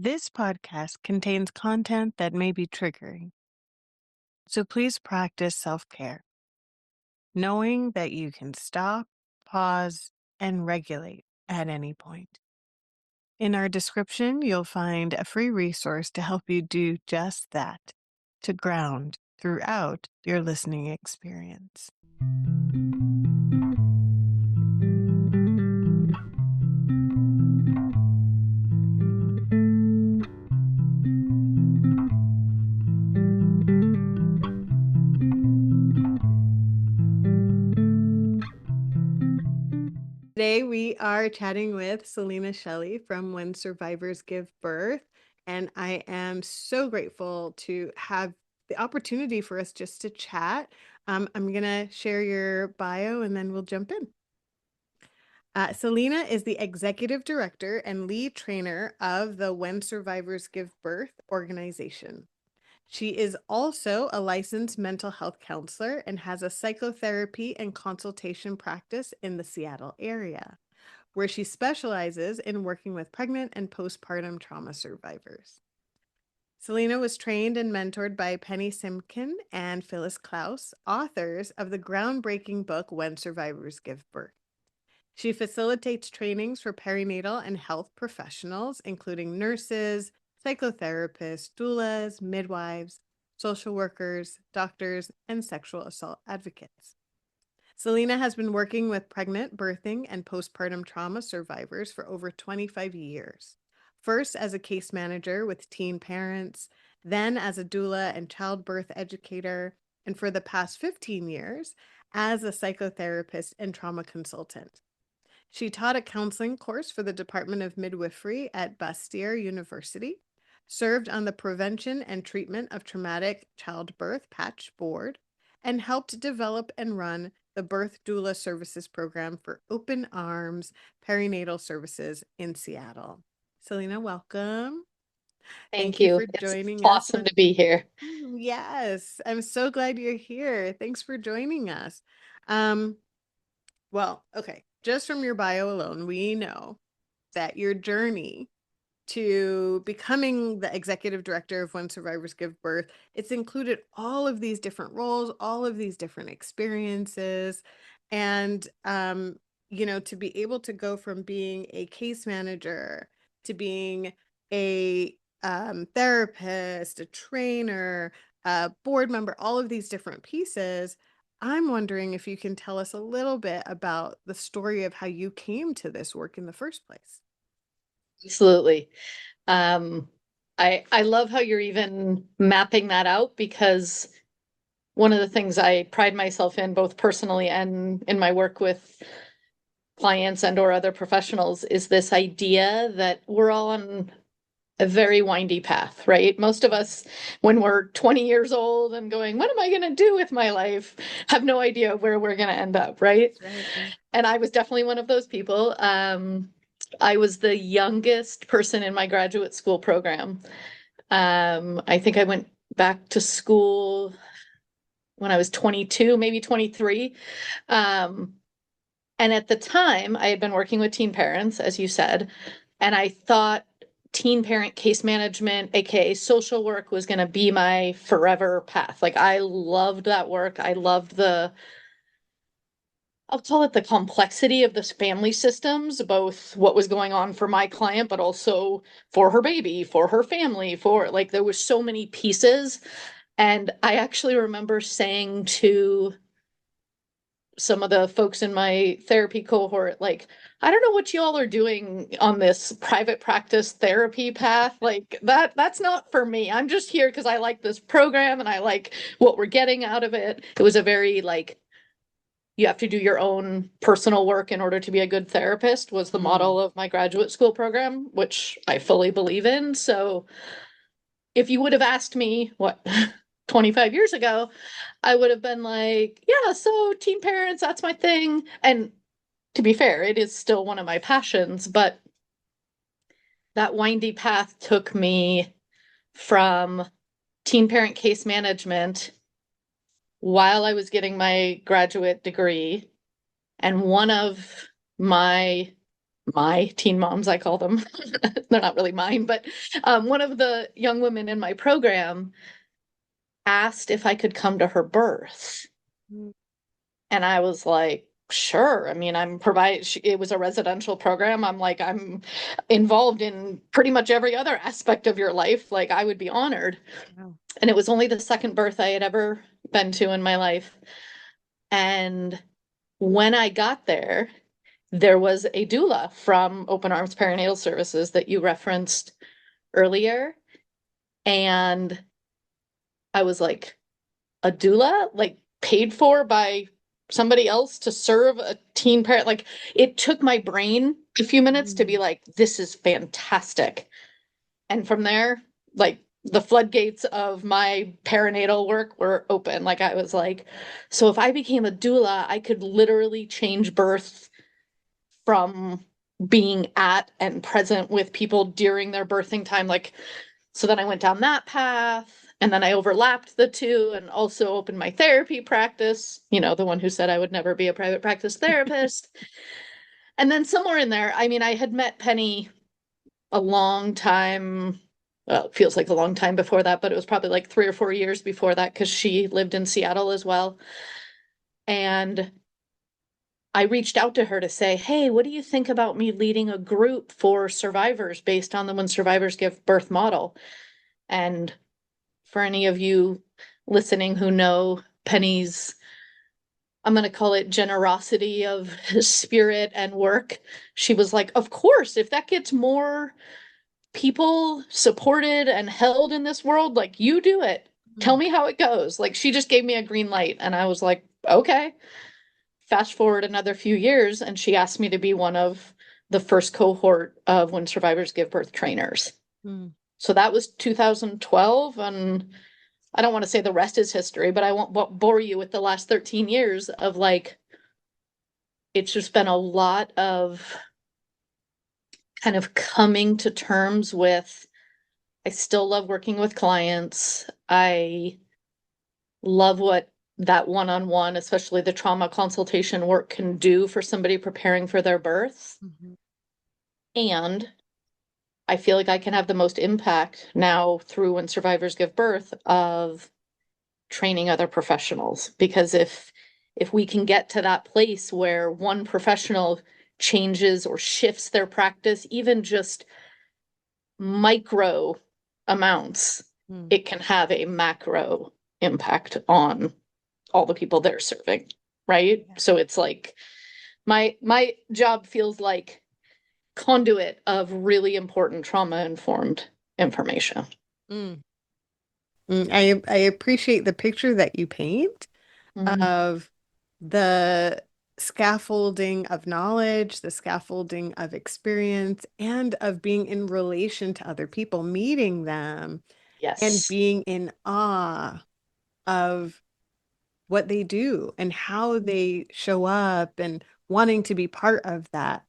This podcast contains content that may be triggering, so please practice self-care, knowing that you can stop, pause, and regulate at any point. In our description, you'll find a free resource to help you do just that, to ground throughout your listening experience. Today, we are chatting with Selena Shelley from When Survivors Give Birth, and I am so grateful to have the opportunity for us just to chat. I'm going to share your bio and then we'll jump in. Selena is the executive director and lead trainer of the When Survivors Give Birth organization. She is also a licensed mental health counselor and has a psychotherapy and consultation practice in the Seattle area, where she specializes in working with pregnant and postpartum trauma survivors. Selena was trained and mentored by Penny Simkin and Phyllis Klaus, authors of the groundbreaking book When Survivors Give Birth. She facilitates trainings for perinatal and health professionals, including nurses, psychotherapists, doulas, midwives, social workers, doctors, and sexual assault advocates. Selena has been working with pregnant, birthing, and postpartum trauma survivors for over 25 years. First as a case manager with teen parents, then as a doula and childbirth educator, and for the past 15 years as a psychotherapist and trauma consultant. She taught a counseling course for the Department of Midwifery at Bastyr University, served on the Prevention and Treatment of Traumatic Childbirth Patch Board, and helped develop and run the Birth Doula Services Program for Open Arms Perinatal Services in Seattle. Selena, welcome. Thank you you. for It's joining us. awesome to be here. Yes, I'm so glad you're here. Thanks for joining us. Well, okay, just from your bio alone, we know that your journey to becoming the executive director of When Survivors Give Birth, it's included all of these different roles, all of these different experiences. And, to be able to go from being a case manager to being a therapist, a trainer, a board member, all of these different pieces. I'm wondering if you can tell us a little bit about the story of how you came to this work in the first place. Absolutely. I love how you're even mapping that out, because one of the things I pride myself in, both personally and in my work with clients and or other professionals, is this idea that we're all on a very windy path, right? Most of us, when we're 20 years old and going, what am I going to do with my life, have no idea where we're going to end up, right? Right. And I was definitely one of those people. I was the youngest person in my graduate school program. I think I went back to school when I was 22, maybe 23. And at the time, I had been working with teen parents, as you said, and I thought teen parent case management, aka social work, was going to be my forever path. Like, I loved that work. I loved I'll call it the complexity of this family systems, both what was going on for my client, but also for her baby, for her family, there was so many pieces. And I actually remember saying to some of the folks in my therapy cohort, like, I don't know what y'all are doing on this private practice therapy path. Like, that's not for me. I'm just here because I like this program and I like what we're getting out of it. It was a very you have to do your own personal work in order to be a good therapist, was the model of my graduate school program, which I fully believe in. So if you would have asked me 25 years ago, I would have been like, yeah, so teen parents, that's my thing. And to be fair, it is still one of my passions, but that windy path took me from teen parent case management while I was getting my graduate degree. And one of my my teen moms, I call them. They're not really mine, but one of the young women in my program asked if I could come to her birth. Mm. And I was like, sure. I mean, it was a residential program. I'm like, I'm involved in pretty much every other aspect of your life. Like, I would be honored. Wow. And it was only the second birth I had ever been to in my life. And when I got there, there was a doula from Open Arms Perinatal Services that you referenced earlier. And I was like, a doula, like paid for by somebody else to serve a teen parent. Like it took my brain a few minutes to be Mm. like, this is fantastic. And from there, like the floodgates of my perinatal work were open. Like I was like, so if I became a doula, I could literally change birth from being at and present with people during their birthing time. Like, so then I went down that path and then I overlapped the two and also opened my therapy practice, the one who said I would never be a private practice therapist. And then somewhere in there, I mean, I had met Penny a long time. Well, it feels like a long time before that, but it was probably like 3 or 4 years before that because she lived in Seattle as well. And I reached out to her to say, hey, what do you think about me leading a group for survivors based on the When Survivors Give Birth model? And for any of you listening who know Penny's, I'm going to call it generosity of spirit and work, she was like, of course, if that gets more people supported and held in this world, like you do it. Tell Mm. me how it goes. Like she just gave me a green light. And I was like, okay. Fast forward another few years, and she asked me to be one of the first cohort of When Survivors Give Birth trainers. Mm. So that was 2012. And I don't want to say the rest is history, but I won't bore you with the last 13 years of like, it's just been a lot of kind of coming to terms with, I still love working with clients. I love what that one-on-one, especially the trauma consultation work can do for somebody preparing for their birth. Mhm. And I feel like I can have the most impact now through When Survivors Give Birth of training other professionals. Because if we can get to that place where one professional changes or shifts their practice, even just micro amounts, Mm. it can have a macro impact on all the people they're serving, right? Yeah. So it's like my job feels like conduit of really important trauma informed information. Mm. I appreciate the picture that you paint Mhm. of the scaffolding of knowledge, the scaffolding of experience, and of being in relation to other people, meeting them, and Yes. being in awe of what they do and how they show up and wanting to be part of that.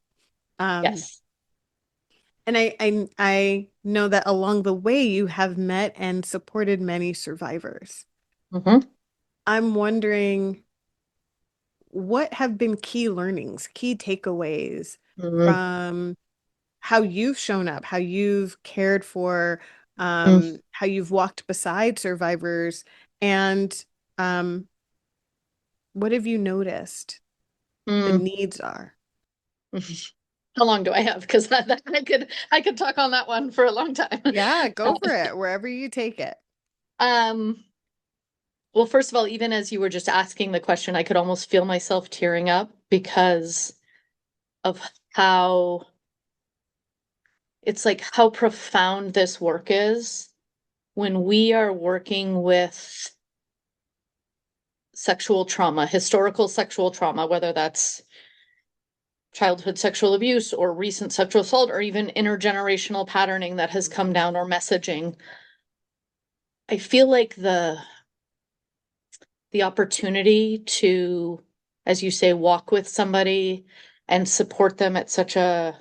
Um, Yes. and I know that along the way you have met and supported many survivors. Hmm. I'm wondering what have been key learnings, key takeaways Hmm. from how you've shown up, how you've cared for, how you've walked beside survivors, and um, what have you noticed the Hmm. needs are? How long do I have? Because I could talk on that one for a long time. Yeah, go for it, wherever you take it. Um, well, first of all, even as you were just asking the question, I could almost feel myself tearing up because of how it's like how profound this work is when we are working with sexual trauma, historical sexual trauma, whether that's childhood sexual abuse or recent sexual assault or even intergenerational patterning that has come down or messaging. I feel like the opportunity to, as you say, walk with somebody and support them at such a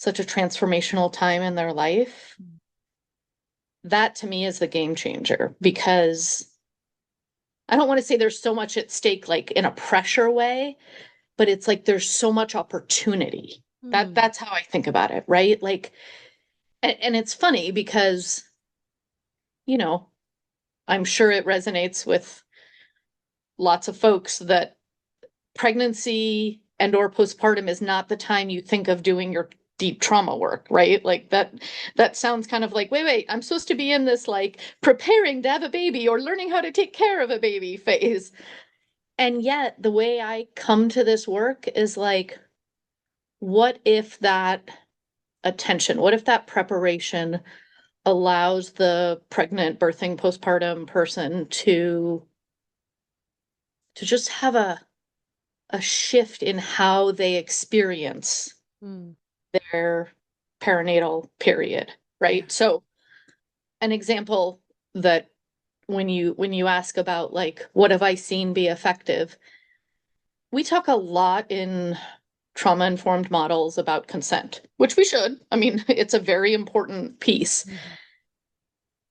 transformational time in their life, that to me is the game changer because I don't want to say there's so much at stake like in a pressure way, but it's like there's so much opportunity. Hmm. That's how I think about it, right? Like, and it's funny because, you know, I'm sure it resonates with lots of folks that pregnancy and or postpartum is not the time you think of doing your deep trauma work, right? Like that sounds kind of like, wait, I'm supposed to be in this like preparing to have a baby or learning how to take care of a baby phase. And yet the way I come to this work is like, what if that attention, what if that preparation allows the pregnant, birthing, postpartum person to just have a shift in how they experience Hmm. their perinatal period, Yeah. right? So an example that when you ask about like what have I seen be effective, we talk a lot in trauma informed models about consent, which we should. I mean, it's a very important piece. Mhm.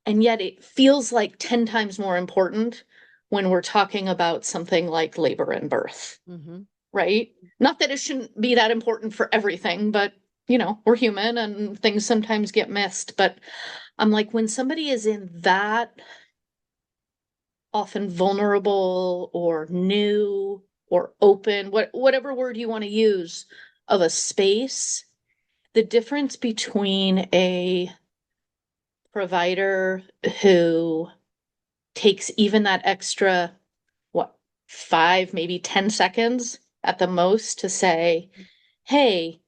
And yet it feels like 10 times more important when we're talking about something like labor and birth, Mhm. right? Not that it shouldn't be that important for everything, but we're human and things sometimes get missed. But I'm like, when somebody is in that often vulnerable or new or open, whatever word you want to use, of a space, the difference between a provider who takes even that extra, what, 5, maybe 10 seconds at the most to say, hey,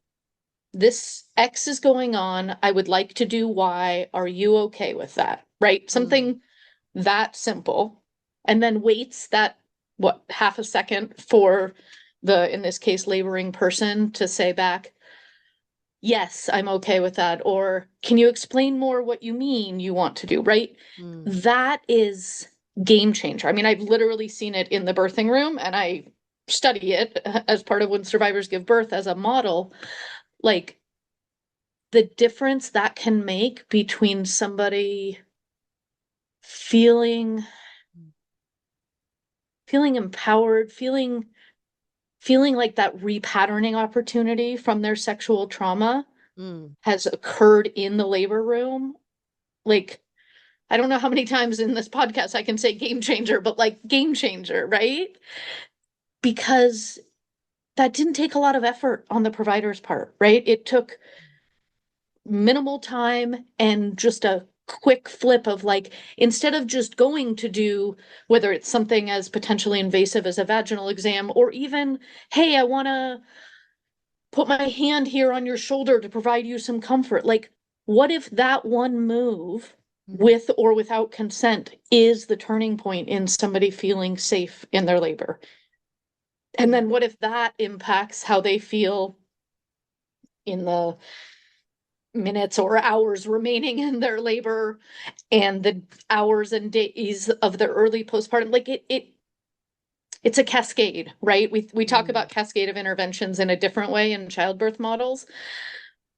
this X is going on. I would like to do Y. Are you okay with that? Right? Mm. Something that simple. And then waits that, what, half a second for the, in this case, laboring person to say back, yes, I'm okay with that. Or can you explain more what you mean you want to do? Right? Mm. That is game changer. I mean, I've literally seen it in the birthing room and I study it as part of when survivors give birth as a model. Like, the difference that can make between somebody feeling empowered, feeling like that repatterning opportunity from their sexual trauma Mm. has occurred in the labor room. Like, I don't know how many times in this podcast I can say game changer, but like game changer, right? Because that didn't take a lot of effort on the provider's part, right? It took minimal time and just a quick flip of like, instead of just going to do whether it's something as potentially invasive as a vaginal exam or even, hey, I want to put my hand here on your shoulder to provide you some comfort. Like, what if that one move, Mhm. with or without consent, is the turning point in somebody feeling safe in their labor? And Yeah. then what if that impacts how they feel in the minutes or hours remaining in their labor and the hours and days of the early postpartum? Like, it's a cascade, right? We talk Mm. about cascade of interventions in a different way in childbirth models,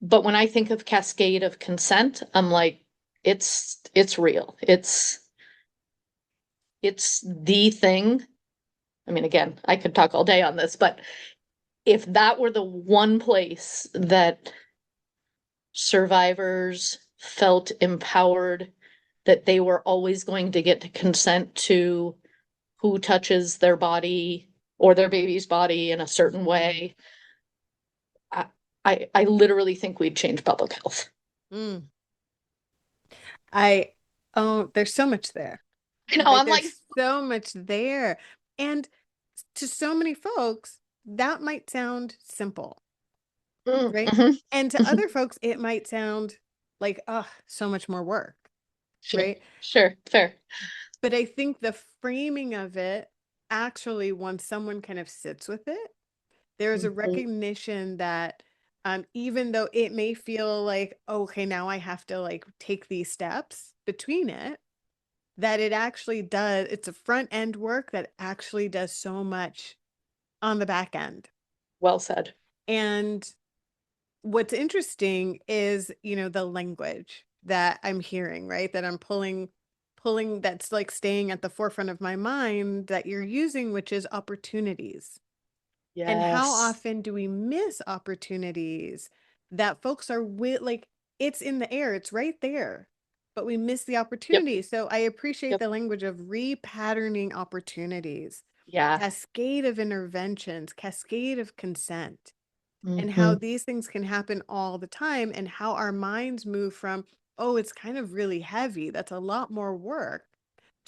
but when I think of cascade of consent, I'm like, it's real. It's the thing. I mean, again, I could talk all day on this, but if that were the one place that survivors felt empowered, that they were always going to get to consent to who touches their body or their baby's body in a certain Mhm. way, I I literally think we'd change public health. Mm. I oh, there's so much there, You know, right? I'm like, There's so much there. And to so many folks, that might sound simple, right? mhm. And to other folks, it might sound like, oh, so much more work, Sure, right? sure, fair. But I think the framing of it actually, once someone kind of sits with it, there's a Mhm. recognition that even though it may feel like, okay, now I have to like take these steps between it, that it actually does, it's a front end work that actually does so much on the back end. Well said. And what's interesting is, the language that I'm hearing, right? That I'm pulling that's like staying at the forefront of my mind that you're using, which is opportunities. And how Yes. often do we miss opportunities that folks are with, like, it's in the air, it's right there, but we miss the Yep. opportunity. So I appreciate Yep. the language of repatterning opportunities, Yeah. cascade of interventions, cascade of consent, and how Hmm. these things can happen all the time, and how our minds move from, oh, it's kind of really heavy, that's a lot more work,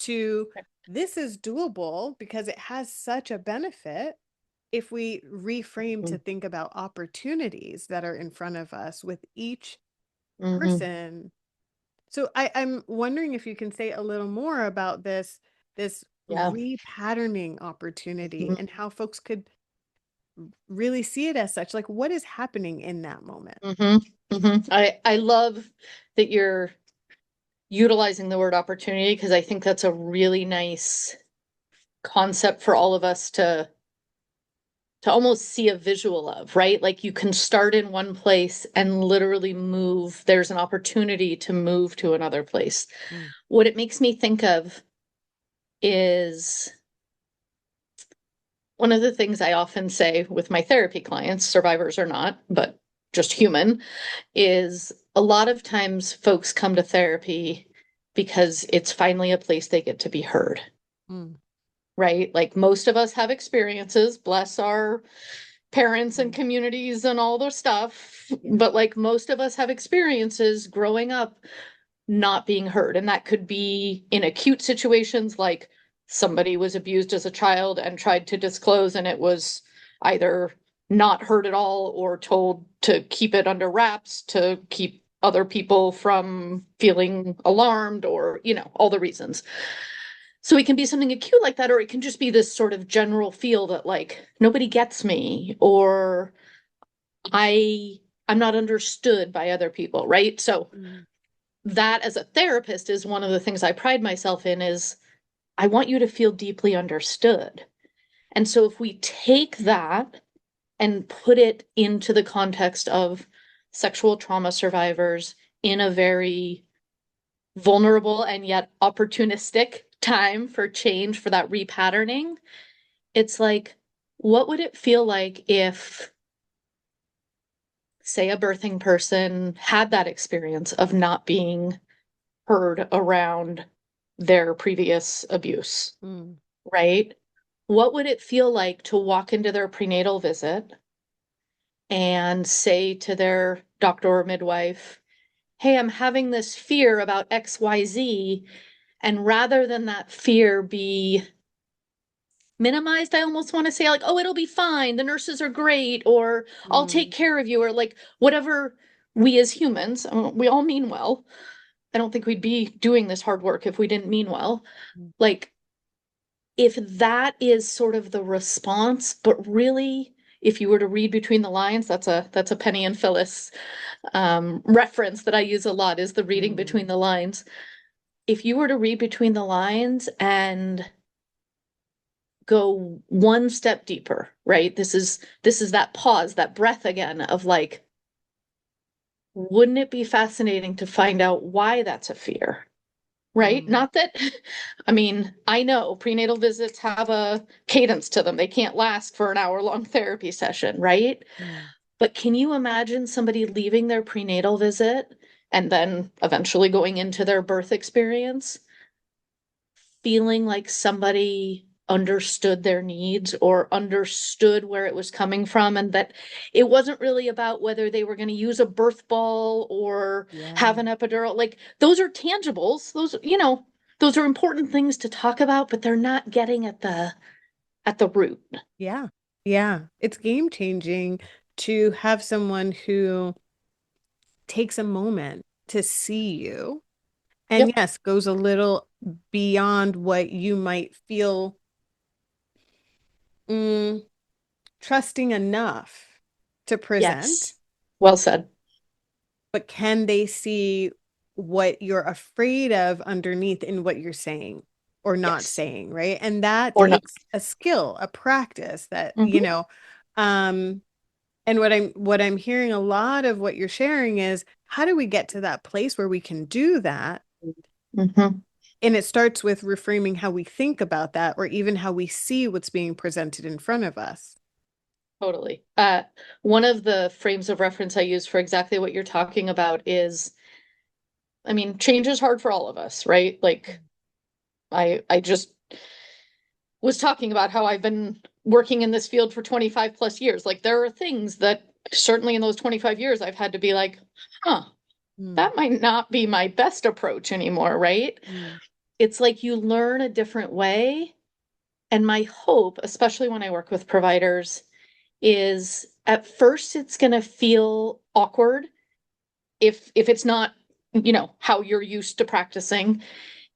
to this is doable because it has such a benefit if we reframe to think about opportunities that are in front of us with each Hmm. person. So I'm wondering if you can say a little more about this Yeah. repatterning opportunity Hmm. and how folks could really see it as such. Like, what is happening in that moment? Hmm. Hmm. I love that you're utilizing the word opportunity because I think that's a really nice concept for all of us to almost see a visual of, right? Like you can start in one place and literally move. There's an opportunity to move to another place. Mm, What it makes me think of is one of the things I often say with my therapy clients, survivors or not, but just human, is a lot of times folks come to therapy because it's finally a place they get to be heard, mm, right? Like most of us have experiences, bless our parents and mm, communities and all the stuff, yeah. but like most of us have experiences growing up not being heard. And that could be in acute situations like somebody was abused as a child and tried to disclose, and it was either not heard at all or told to keep it under wraps to keep other people from feeling alarmed, or, all the reasons. So it can be something acute like that, or it can just be this sort of general feel that like nobody gets me, or I I'm not understood by other people, right? So Mm, that as a therapist is one of the things I pride myself in is I want you to feel deeply understood. And so if we take that and put it into the context of sexual trauma survivors in a very vulnerable and yet opportunistic time for change, for that repatterning, it's like, what would it feel like if, say, a birthing person had that experience of not being heard around their previous abuse, mm, right? What would it feel like to walk into their prenatal visit and say to their doctor or midwife, hey, I'm having this fear about XYZ. And rather than that fear be minimized, I almost want to say, like, oh, it'll be fine. The nurses are great, or I'll take mm, care of you, or like whatever we as humans, we all mean well. I don't think we'd be doing this hard work if we didn't mean well. mm, Like, if that is sort of the response, but really, if you were to read between the lines, that's a Penny and Phyllis reference that I use a lot, is the reading between mm. the lines. If you were to read between the lines and go one step deeper, right? This is that pause, that breath again of like, wouldn't it be fascinating to find out why that's a fear? Right? Mm, Not that, I mean, I know prenatal visits have a cadence to them. They can't last for an hour-long therapy session, right? mm, But can you imagine somebody leaving their prenatal visit and then eventually going into their birth experience, feeling like somebody understood their needs or understood where it was coming from, and that it wasn't really about whether they were going to use a birth ball or have yeah. an epidural. Like those are tangibles. Those are important things to talk about, but they're not getting at the root. Yeah. Yeah. It's game changing to have someone who takes a moment to see you and, Yep. yes, goes a little beyond what you might feel mm, trusting enough to present, Yes. Well said. but can they see what you're afraid of underneath in what you're saying or not Yes. saying, right? And that Or not. takes a skill, a practice that, Hmm. um, and what I'm hearing a lot of what you're sharing is how do we get to that place where we can do that? Hmm. And it starts with reframing how we think about that or even how we see what's being presented in front of us. Totally. One of the frames of reference I use for exactly what you're talking about is, I mean, change is hard for all of us, right? Like I just was talking about how I've been working in this field for 25 plus years. Like there are things that certainly in those 25 years I've had to be like, huh, Mm, that might not be my best approach anymore, right? mm, It's like you learn a different way. And my hope, especially when I work with providers, is at first it's going to feel awkward if it's not, how you're used to practicing,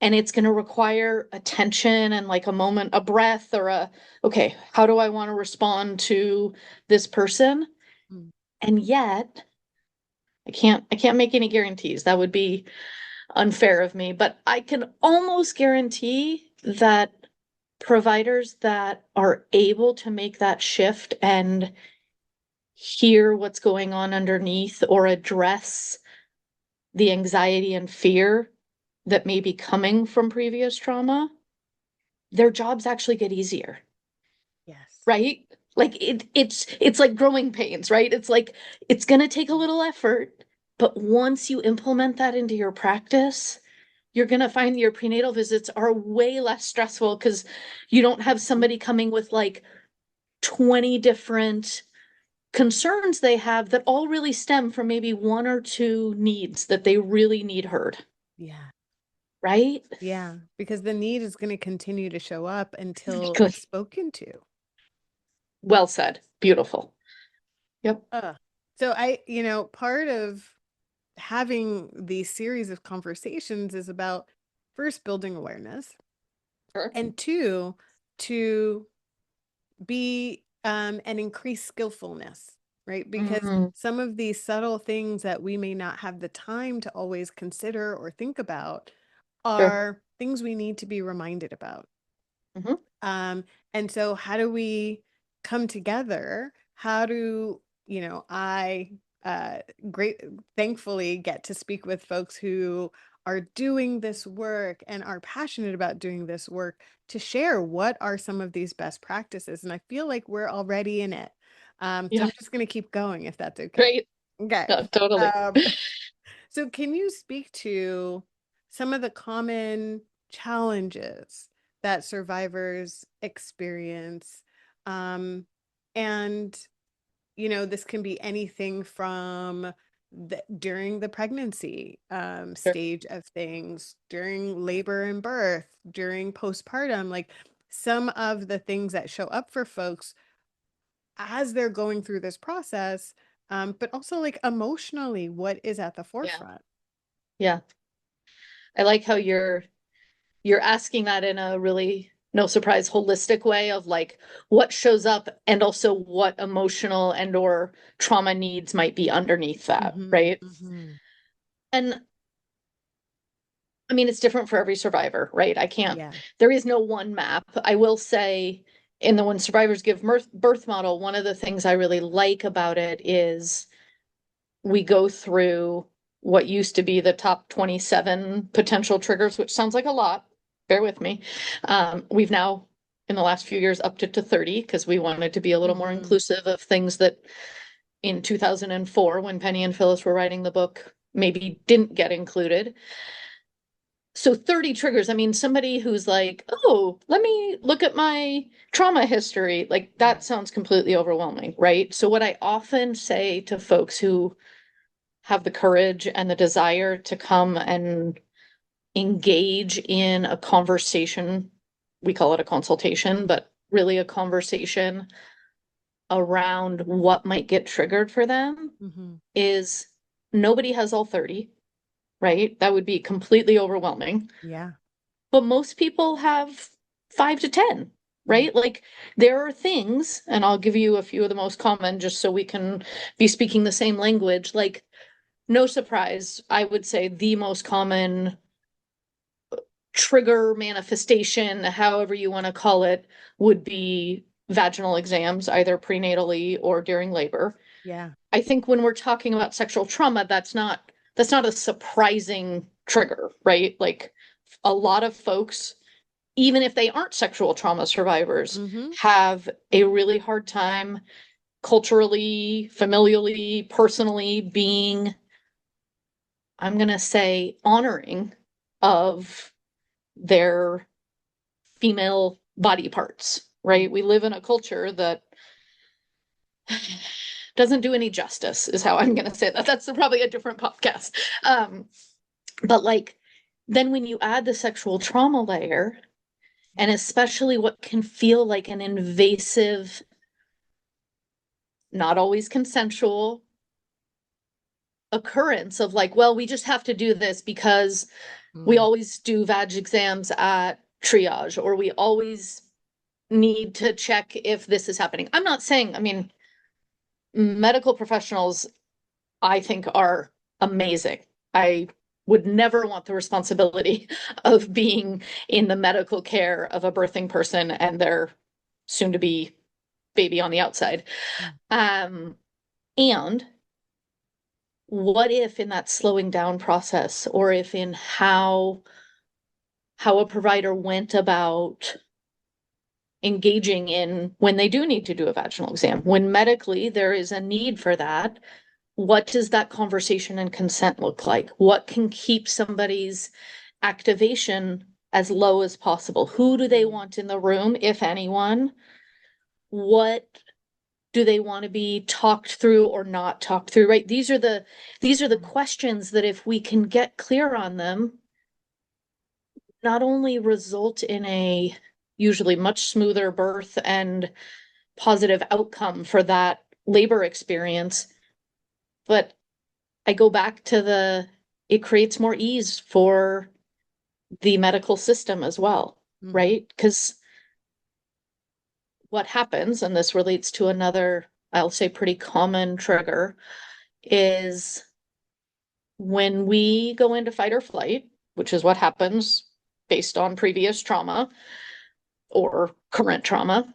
and it's going to require attention and like a moment, a breath, or okay, how do I want to respond to this person? mm. And yet I can't make any guarantees. That would be unfair of me, but I can almost guarantee that providers that are able to make that shift and hear what's going on underneath or address the anxiety and fear that may be coming from previous trauma, their jobs actually get easier, Yes. right? Like it's like growing pains, right? It's like it's going to take a little effort, but once you implement that into your practice, you're going to find your prenatal visits are way less stressful because you don't have Mhm. somebody coming with like 20 different concerns they have that all really stem from maybe one or two needs that they really need heard, Yeah. right? Yeah. Because the need is going to continue to show up until Exactly. it's spoken to. Well said. Beautiful. Yep. So part of having these series of conversations is about first building awareness Sure. and two, to be and increase skillfulness, right? Because Mm, some of these subtle things that we may not have the time to always consider or think about sure. are things we need to be reminded about. Hmm. Um, and so how do we come together? How do, I great thankfully get to speak with folks who are doing this work and are passionate about doing this work to share what are some of these best practices. And I feel like we're already in it. So Yeah. I'm just going to keep going if that's okay. Great. Okay. No, totally. Um, so can you speak to some of the common challenges that survivors experience? Um, and, this can be anything from during the pregnancy Sure. stage of things, during labor and birth, during postpartum, like some of the things that show up for folks as they're going through this process, but also like emotionally, what is at the Yeah. forefront? Yeah. I like how you're asking that in a really no surprise holistic way of like what shows up and also what emotional and or trauma needs might be underneath that, Mhm, right? mhm. And I mean, it's different for every survivor, right? Yeah. There is no one map. I will say in the When Survivors Give Birth model, one of the things I really like about it is we go through what used to be the top 27 potential triggers, which sounds like a lot. Bear with me. We've now, in the last few years, upped it to 30 because we wanted to be a little more Mhm. inclusive of things that in 2004, when Penny and Phyllis were writing the book, maybe didn't get included. So 30 triggers. I mean, somebody who's like, oh, let me look at my trauma history, like Yeah. that sounds completely overwhelming, right? So, what I often say to folks who have the courage and the desire to come and engage in a conversation, we call it a consultation, but really a conversation around what might get triggered for them, Mhm. is nobody has all 30, right? That would be completely overwhelming. Yeah. But most people have 5 to 10, Mm. right? Like there are things, and I'll give you a few of the most common just so we can be speaking the same language. Like, no surprise, I would say the most common trigger manifestation, however you want to call it, would be vaginal exams, either prenatally or during labor. Yeah. I think when we're talking about sexual trauma, that's not a surprising trigger, right? Like a lot of folks, even if they aren't sexual trauma survivors, Mhm. have a really hard time culturally, familially, personally being, I'm going to say, honoring of their female body parts, right? We live in a culture that doesn't do any justice, is how I'm going to say that. That's probably a different podcast. Um, but like, then when you add the sexual trauma layer, and especially what can feel like an invasive, not always consensual occurrence of like, well, we just have to do this because we Mm. always do vag exams at triage, or we always need to check if this is happening. I'm not saying, I mean, medical professionals, I think, are amazing. I would never want the responsibility of being in the medical care of a birthing person and their soon to be baby on the outside. Mm. Um, and what if in that slowing down process, or if in how a provider went about engaging in when they do need to do a vaginal exam, when medically there is a need for that, what does that conversation and consent look like? What can keep somebody's activation as low as possible? Who do they Mm. want in the room, if anyone? What do they want to be talked through or not talked through, right? These are the questions that if we can get clear on them, not only result in a usually much smoother birth and positive outcome for that labor experience, but I go back to it creates more ease for the medical system as well, Mhm. right? Because what happens, and this relates to another, I'll say, pretty common trigger, is when we go into fight or flight, which is what happens based on previous trauma or current trauma,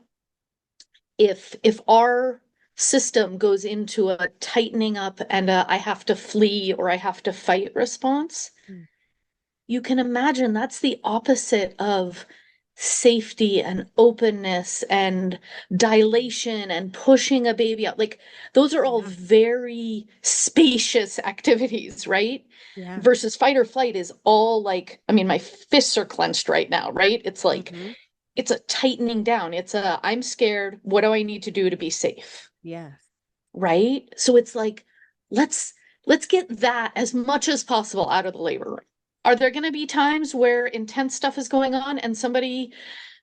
if our system goes into a tightening up and a I have to flee or I have to fight response, Mm. you can imagine that's the opposite of safety and openness and dilation and pushing a baby out. Like those are all Yeah. very spacious activities, right? Yeah. Versus fight or flight is all like, I mean, my fists are clenched right now, right? It's like, Hmm. it's a tightening down. It's a, I'm scared. What do I need to do to be safe? Yes. Right? So it's like, let's let's get that as much as possible out of the labor room. Are there going to be times where intense stuff is going on and somebody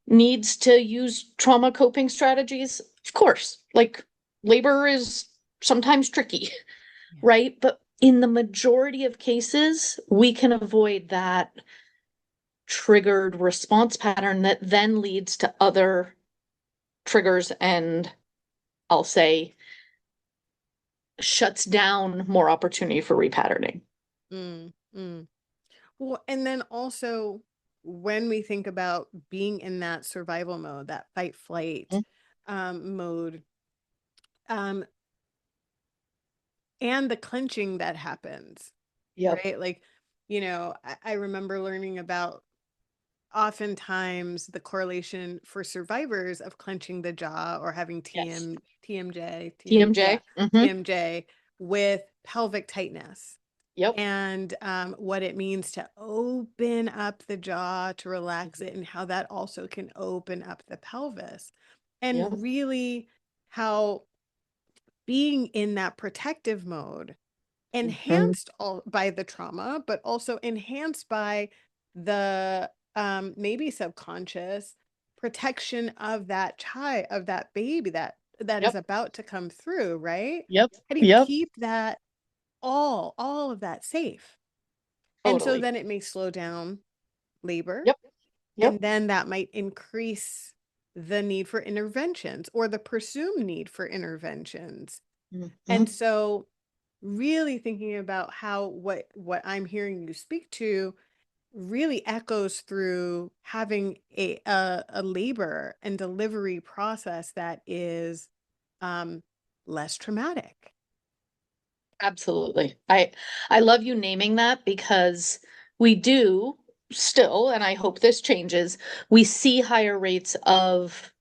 needs to use trauma coping strategies? Of course. Like labor is sometimes tricky, Yeah. right? But in the majority of cases, we can avoid that triggered response pattern that then leads to other triggers and I'll say shuts down more opportunity for repatterning. Mm. Mm. Well, and then also when we think about being in that survival mode, that fight flight Mhm. mode, um, and the clenching that happens, Yep. right? Like, I remember learning about oftentimes the correlation for survivors of clenching the jaw or having Yes. yeah, TMJ. TMJ with pelvic tightness. Yep. And what it means to open up the jaw, to relax Mhm. it, and how that also can open up the pelvis. Yep. And really, how being in that protective mode, Mhm. enhanced all by the trauma, but also enhanced by the maybe subconscious protection of that child, of that baby that is Yep. about to come through, right? Yep. How do you Yep. keep that all of that safe? And so Totally. then it may slow down labor, Yep. and Yep. then that might increase the need for interventions or the presumed need for interventions. And Mhm. so really thinking about how what I'm hearing you speak to really echoes through having a labor and delivery process that is um less traumatic. Absolutely. I love you naming that because we do still, and I hope this changes, we see higher rates of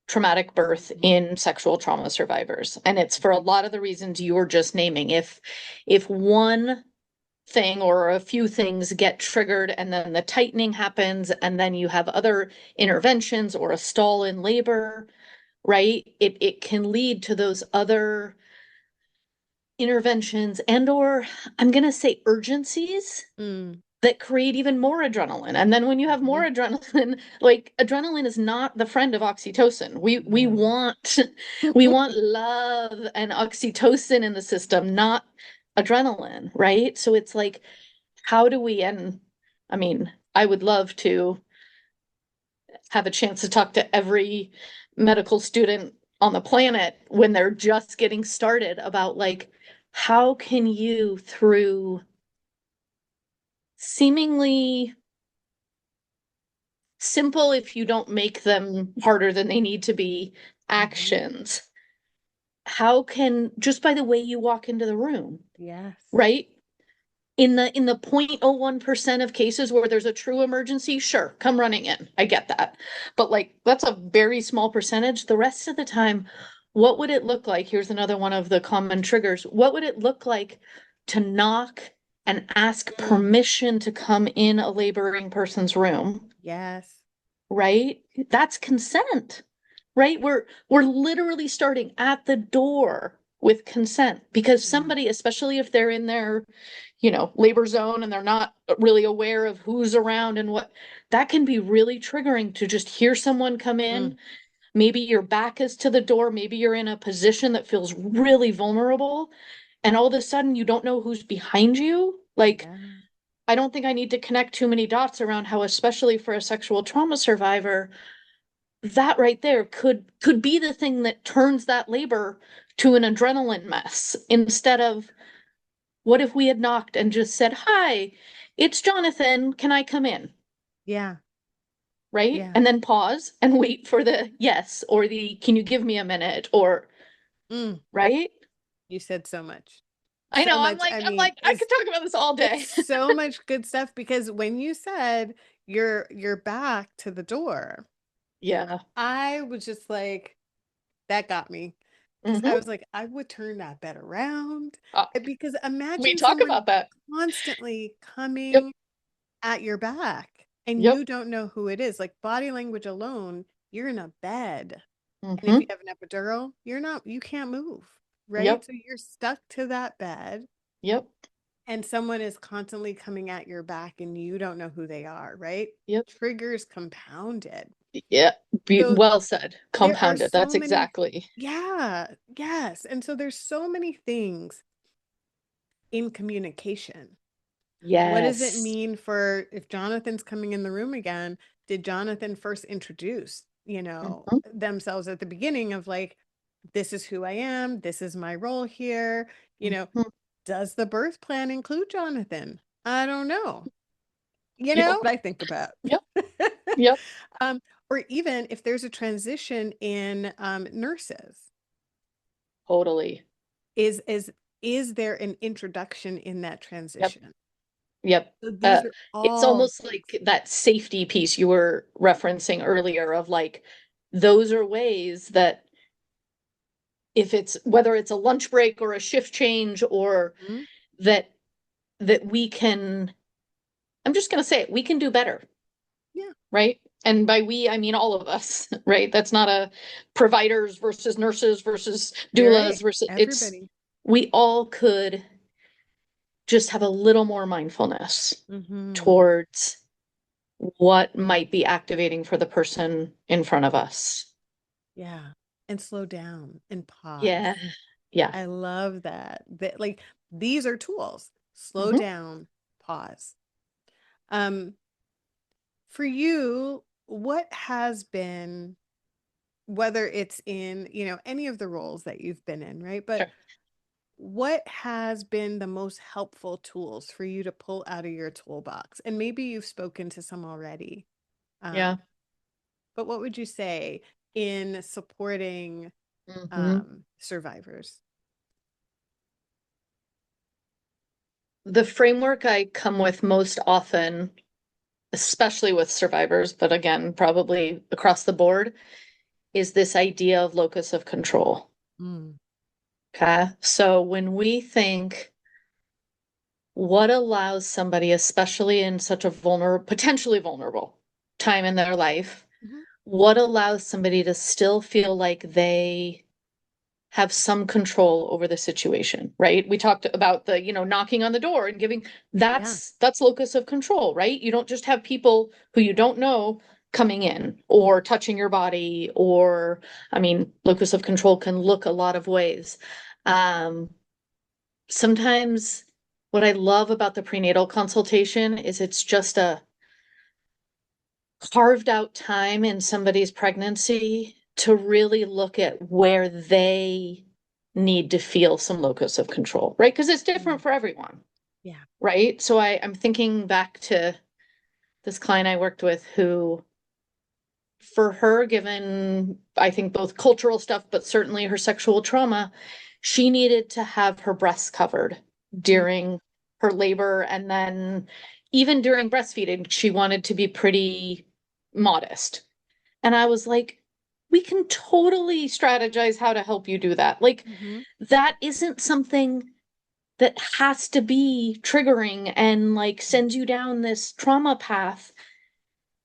traumatic birth Mhm. in sexual trauma survivors. And it's for a lot of the reasons you were just naming. If one thing or a few things get triggered and then the tightening happens and then you have other interventions or a stall in labor, right? It can lead to those other interventions and or I'm going to say urgencies Mm. that create even more adrenaline. And then when you have more Mhm. adrenaline, like adrenaline is not the friend of oxytocin. We No. want we want love and oxytocin in the system, not adrenaline, right? So it's like, how do we, and I mean, I would love to have a chance to talk to every medical student on the planet when they're just getting started about like, how can you through seemingly simple, if you don't make them harder than they need to be, Mhm. actions, how can, just by the way you walk into the room, Yes. right? In the 0.01% of cases where there's a true emergency, sure, come running in. I get that. But like that's a very small percentage. The rest of the time, what would it look like? Here's another one of the common triggers. What would it look like to knock and ask Mm. permission to come in a laboring person's room, Yes. right? That's consent, right? We're literally starting at the door with consent because Mm. somebody, especially if they're in their, labor zone and they're not really aware of who's around and what, that can be really triggering to just hear someone come Mm. in. Maybe your back is to the door, maybe you're in a position that feels really vulnerable, and all of a sudden you don't know who's behind you. Like, Yeah. I don't think I need to connect too many dots around how, especially for a sexual trauma survivor, that right there could be the thing that turns that labor to an adrenaline mess instead of, what if we had knocked and just said, "Hi, it's Jonathan, can I come in?" Yeah. Right? Yeah. And then pause and wait for the yes or the "can you give me a minute?" or, Mm. right? You said so much. I So know, I'm much. like I I'm mean, like I could talk about this all it's day. so much good stuff because when you said your back to the door, Yeah. I was just like, that got me. Because I Hmm. was like, I would turn that bed around. Uh, Because we imagine talk someone about that. constantly Yep. coming at your back and Yep. you don't know who it is. Like body language alone, you're in a bed. And if you Hmm. have an epidural, you can't move, right? Yep. So you're stuck to that bed Yep. and someone is constantly coming at your back and you don't know who they are, right? Yep. Triggers compounded. Yeah. So Well said. there are Compounded. so That's many, exactly. yeah, yes. And so there's so many things in communication. What does it Yes. mean for if Jonathan's coming in the room again? Did Jonathan first introduce, Hmm. themselves at the beginning of like, this is who I am, this is my role here, you know, Hmm. does the birth plan include Jonathan? I don't know. Yep. What I think about. Yep. Yep. um, or even if there's a transition in nurses, Totally. is is is there an introduction in that Yep. transition? Yep. So these Uh, are it's all almost things. like that safety piece you were referencing earlier of like, those are ways that if it's whether it's a lunch break or a shift change or Mhm. that we can, I'm just going to say it, we can do better, Yeah. right? And by we, I mean all of us, right? That's not a providers versus nurses versus You're right. doulas versus, it's, Everybody. we all could just have a little more mindfulness Mhm. towards what might be activating for the person in front of us. Yeah. And slow down and pause. Yeah. Yeah. I love that. That like these are tools. Slow Hmm. down, pause. Um, for you, what has been, whether it's in, any of the roles that you've been in, right? But Sure. what has been the most helpful tools for you to pull out of your toolbox? And maybe you've spoken to some already. Yeah. Um, but what would you say in supporting Hmm. survivors? The framework I come with most often, especially with survivors, but again, probably across the board, is this idea of locus of control. Mm. Okay. So when we think what allows somebody, especially in such a potentially vulnerable time in their life, Mhm. what allows somebody to still feel like they have some control over the situation, right? We talked about the, knocking on the door and giving, Yeah. that's locus of control, right? You don't just have people who you don't know coming in or touching your body, or, I mean, locus of control can look a lot of ways. Um, Sometimes what I love about the prenatal consultation is it's just a carved out time in somebody's pregnancy to really look at where they need to feel some locus of control, right? Because it's Mm. different for everyone, Yeah. right? So I'm thinking back to this client I worked with who, for her, given I think both cultural stuff, but certainly her sexual trauma, she needed to have her breasts covered Mm. during her labor. And then even during breastfeeding, she wanted to be pretty modest. And I was like, we can totally strategize how to help you do that. Like, Mhm. that isn't something that has to be triggering and like Mm. sends you down this trauma path.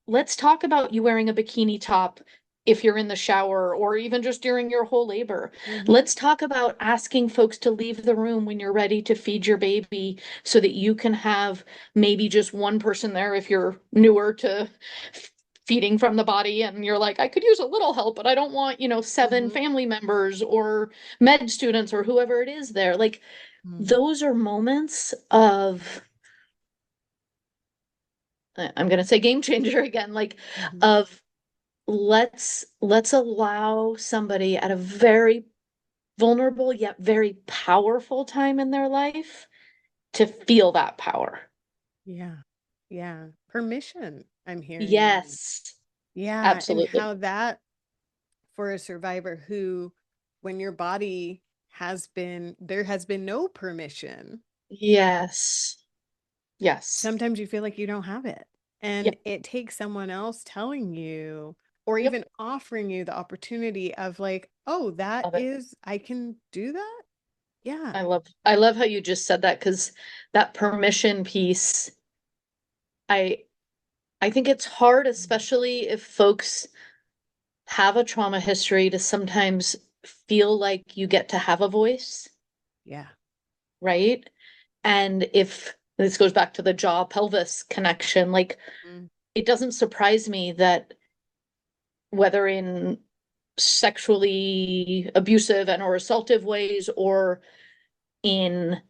Let's talk about you wearing a bikini top if you're in the shower or even just during your whole labor. Mhm. Let's talk about asking folks to leave the room when you're ready to feed your baby so that you can have maybe just one person there if you're newer to feeding from the body and you're like, I could use a little help, but I don't want, seven Mhm. family members or med students or whoever it is there. Like, Mm. those are moments of, I'm going to say game changer again, like, Mhm. of let's allow somebody at a very vulnerable yet very powerful time in their life to feel that power. Yeah. Yeah. Permission, I'm hearing. Yes, Yeah, and absolutely. how that for a survivor who, when your body there has been no permission, Yes. Yes. sometimes you feel like you don't have it. And Yep. it takes someone else telling you or Yep. even offering you the opportunity of like, oh, Love it. I can do that. Yeah. I love how you just said that, because that permission piece, I I think it's hard, Mm. especially if folks have a trauma history, to sometimes feel like you get to have a voice, Yeah. right? And if this goes back to the jaw pelvis connection, like, Mm. it doesn't surprise me that whether in sexually abusive and or assaultive ways, or in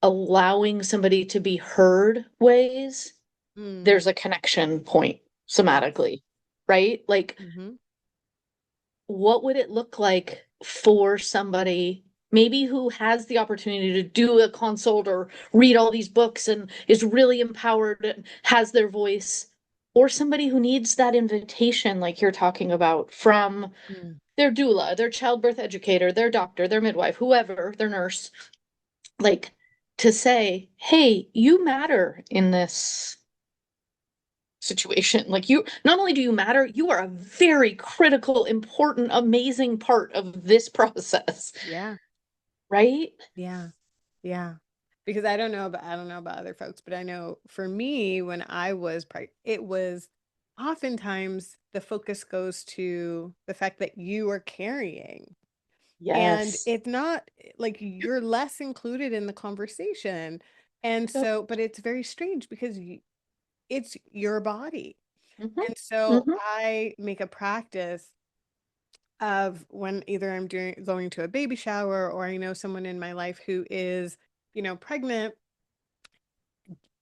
allowing somebody to be heard ways, Mm. there's a connection point Yes. somatically, right? Like, Mm-hmm. what would it look like for somebody maybe who has the opportunity to do a consult or read all these books and is really empowered and has their voice, or somebody who needs that invitation like you're talking about from Mm. their doula, their childbirth educator, their doctor, their midwife, whoever, their nurse, like, to say, hey, you matter in this situation. Like, you, not only do you matter, you are a very critical, important, amazing part of this process, Yeah. right? Yeah. Yeah. Because I don't know about other folks, but I know for me when I was pregnant, it was oftentimes the focus goes to the fact that you are carrying. And Yes. it's not like you're less included in the conversation. And Yep. so, but it's very strange because it's your body. Hmm. And so Hmm. I make a practice of when either going to a baby shower or I know someone in my life who is, pregnant,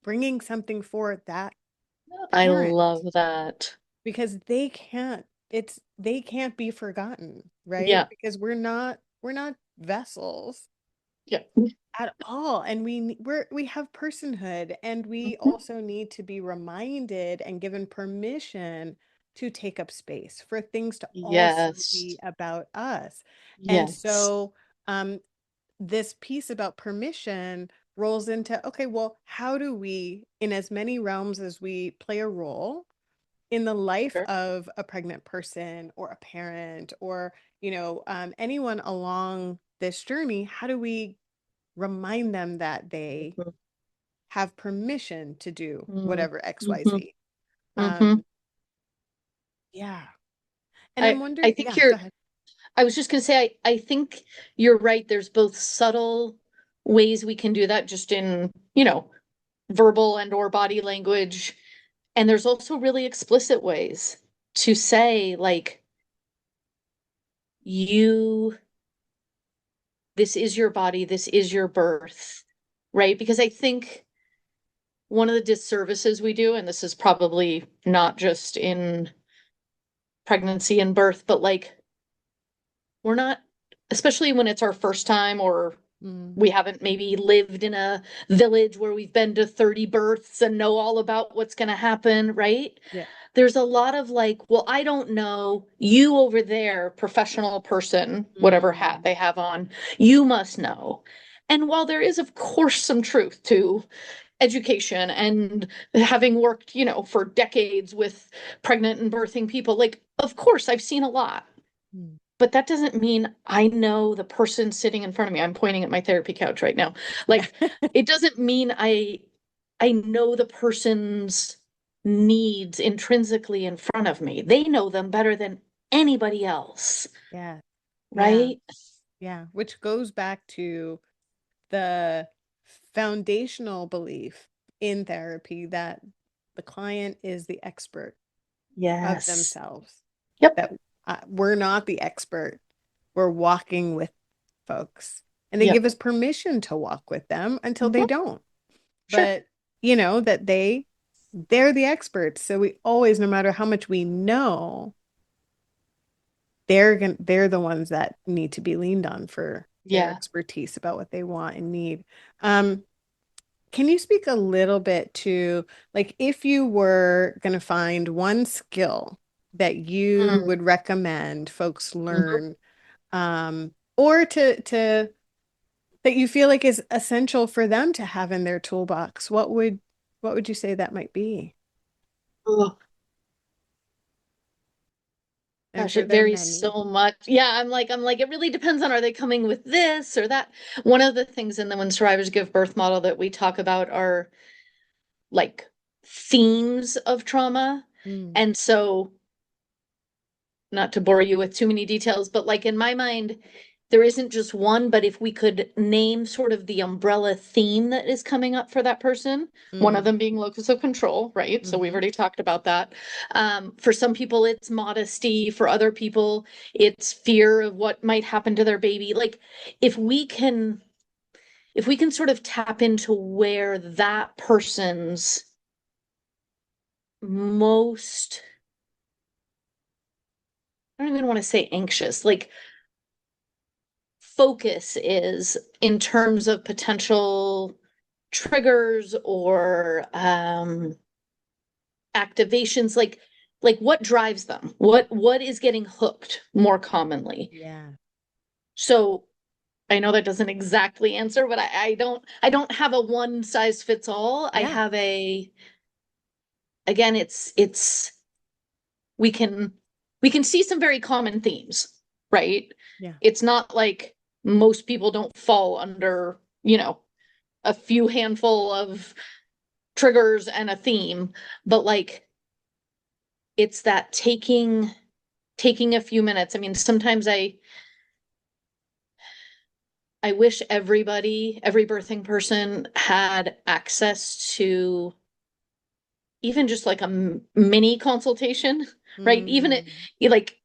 bringing something for that I parent love that. because they can't be forgotten, right? Yeah. Because we're not vessels Yeah. at all, and we have personhood, and we Hmm. also need to be reminded and given permission to take up space for things to also Yes. be about us. And Yes. so um this piece about permission rolls into, okay, well, how do we, in as many realms as we play a role, in the life Sure. of a pregnant person or a parent or, anyone along this journey, how do we remind them that they Mhm. have permission to do Mhm. whatever Mhm. XYZ? Mhm. Um, yeah. And I'm I wondering, think yeah, go you're, ahead. I was just gonna say, I think you're right. There's both subtle ways we can do that just in, verbal and or body language. And there's also really explicit ways to say, like, you, this is your body, this is your birth, right? Because I think one of the disservices we do, and this is probably not just in pregnancy and birth, but like, we're not, especially when it's our first time or Mm, we haven't maybe lived in a village where we've been to 30 births and know all about what's going to happen, right? yeah. There's a lot of like, well, I don't know. You over there, professional person, whatever hat Mm, they have on, you must know. And while there is, of course, some truth to education and having worked, for decades with pregnant and birthing people, like, of course, I've seen a lot. mm. But that doesn't mean I know the person sitting in front of me. I'm pointing at my therapy couch right now. Yeah. Like, it doesn't mean I know the person's needs intrinsically in front of me. They know them better than anybody else, Yeah. Yeah. right? Yeah. Which goes back to the foundational belief in therapy that the client is the expert of Yes. themselves, Yep. that we're not the expert. We're walking with folks, and they Yep. give us permission to walk with them until they Hmm. don't. Sure. But, that they're the experts. So we always, no matter how much we know, they're the ones that need to be leaned on for their Yeah. expertise about what they want and need. Um, Can you speak a little bit to, like, if you were going to find one skill that you Mm. would recommend folks Mhm. learn, or to that you feel like is essential for them to have in their toolbox, what would you say that might be? Oh, I'm gosh, sure it there are varies many. so much. Yeah, I'm like, it really depends on, are they coming with this or that? One of the things in the When Survivors Give Birth model that we talk about are like themes of trauma. Mm, And so, not to bore you with too many details, but like in my mind, there isn't just one, but if we could name sort of the umbrella theme that is coming up for that person, one of mm, them being locus of control, right? So we've mm-hmm. already talked about that. For some people, it's modesty. For other people, it's fear of what might happen to their baby. Like if we can, if we can sort of tap into where that person's most, I don't even want to say anxious, like focus is in terms of potential triggers or activations, like what drives them, what is getting hooked more commonly. Yeah. So I know that doesn't exactly answer, but I don't have a one size fits all. I Yeah. have a, again, it's we can we can see some very common themes, right? Yeah. It's not like most people don't fall under, a few handful of triggers and a theme, but like it's that taking a few minutes. I mean, sometimes I wish every birthing person had access to even just like a mini consultation, right? Even it, Mm, like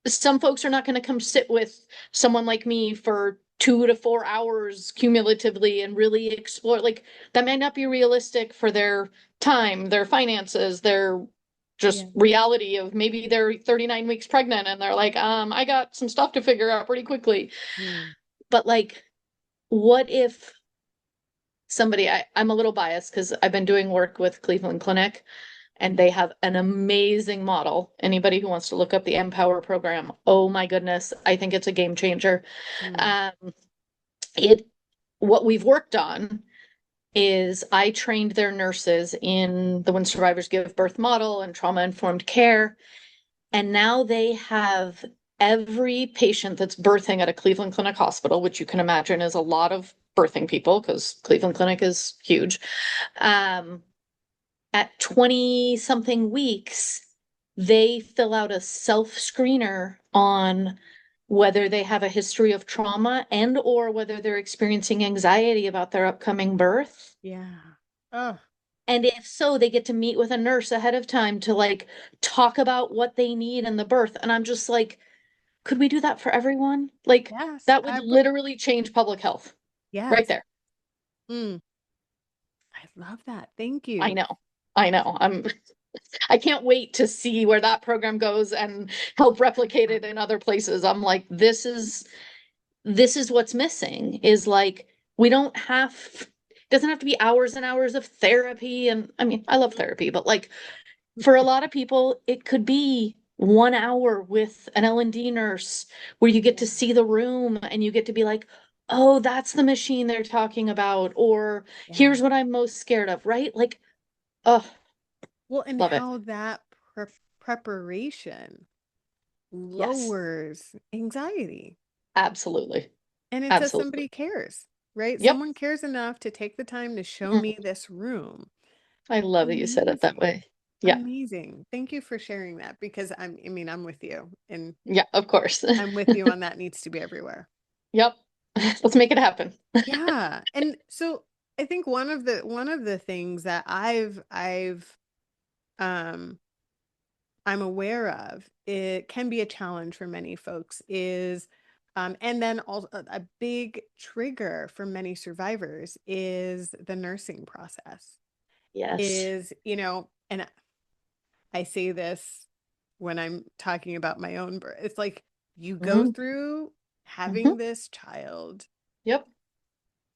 some folks are not going to come sit with someone like me for 2 to 4 hours cumulatively and really explore. Like that might not be realistic for their time, their finances, their just yeah. reality of maybe they're 39 weeks pregnant and they're like, I got some stuff to figure out pretty quickly. Mm, But like, what if I'm a little biased because I've been doing work with Cleveland Clinic and mm, they have an amazing model. Anybody who wants to look up the Empower program, oh my goodness, I think it's a game changer. mm, Um, it what we've worked on. is I trained their nurses in the When Survivors Give Birth model and trauma-informed care. And now they have every patient that's birthing at a Cleveland Clinic hospital, which you can imagine is a lot of birthing people because Cleveland Clinic is huge. At 20 something weeks, they fill out a self screener on whether they have a history of trauma and or whether they're experiencing anxiety about their upcoming birth. Yeah. Oh, And if so, they get to meet with a nurse ahead of time to like talk about what they need in the birth. And I'm just like, could we do that for everyone? Like yes. that would literally change public health right Yes. there. Mm, I love that. Thank I you. know. I know. I can't wait to see where that program goes and help replicate it in other places. I'm like, this is what's missing is like we don't have it doesn't have to be hours and hours of therapy. And I mean, I love therapy, but like for a lot of people, it could be 1 hour with an L&D nurse where you get Yeah. to see the room and you get to be like, oh, that's the machine they're talking about, or Yeah. here's what I'm most scared of, right? Like, oh, Well, and love it. how that preparation Yes, lowers anxiety. absolutely. And it says Absolutely. somebody cares, right? Yep. Someone cares enough to take the time to show me Mhm. this room. I love that you said it that Amazing. way. Yeah. Amazing. Thank you for sharing that because I mean, I'm with you and Yeah, of course. I'm with you on that needs to be everywhere. Yep. Let's make it happen. Yeah. And so I think one of the things that um I'm aware of, it can be a challenge for many folks is and then also a big trigger for many survivors is the nursing process. Yes. Is, you know, and I say this when I'm talking about my own birth. It's like you go Hmm. through Hmm. having this child, Yep.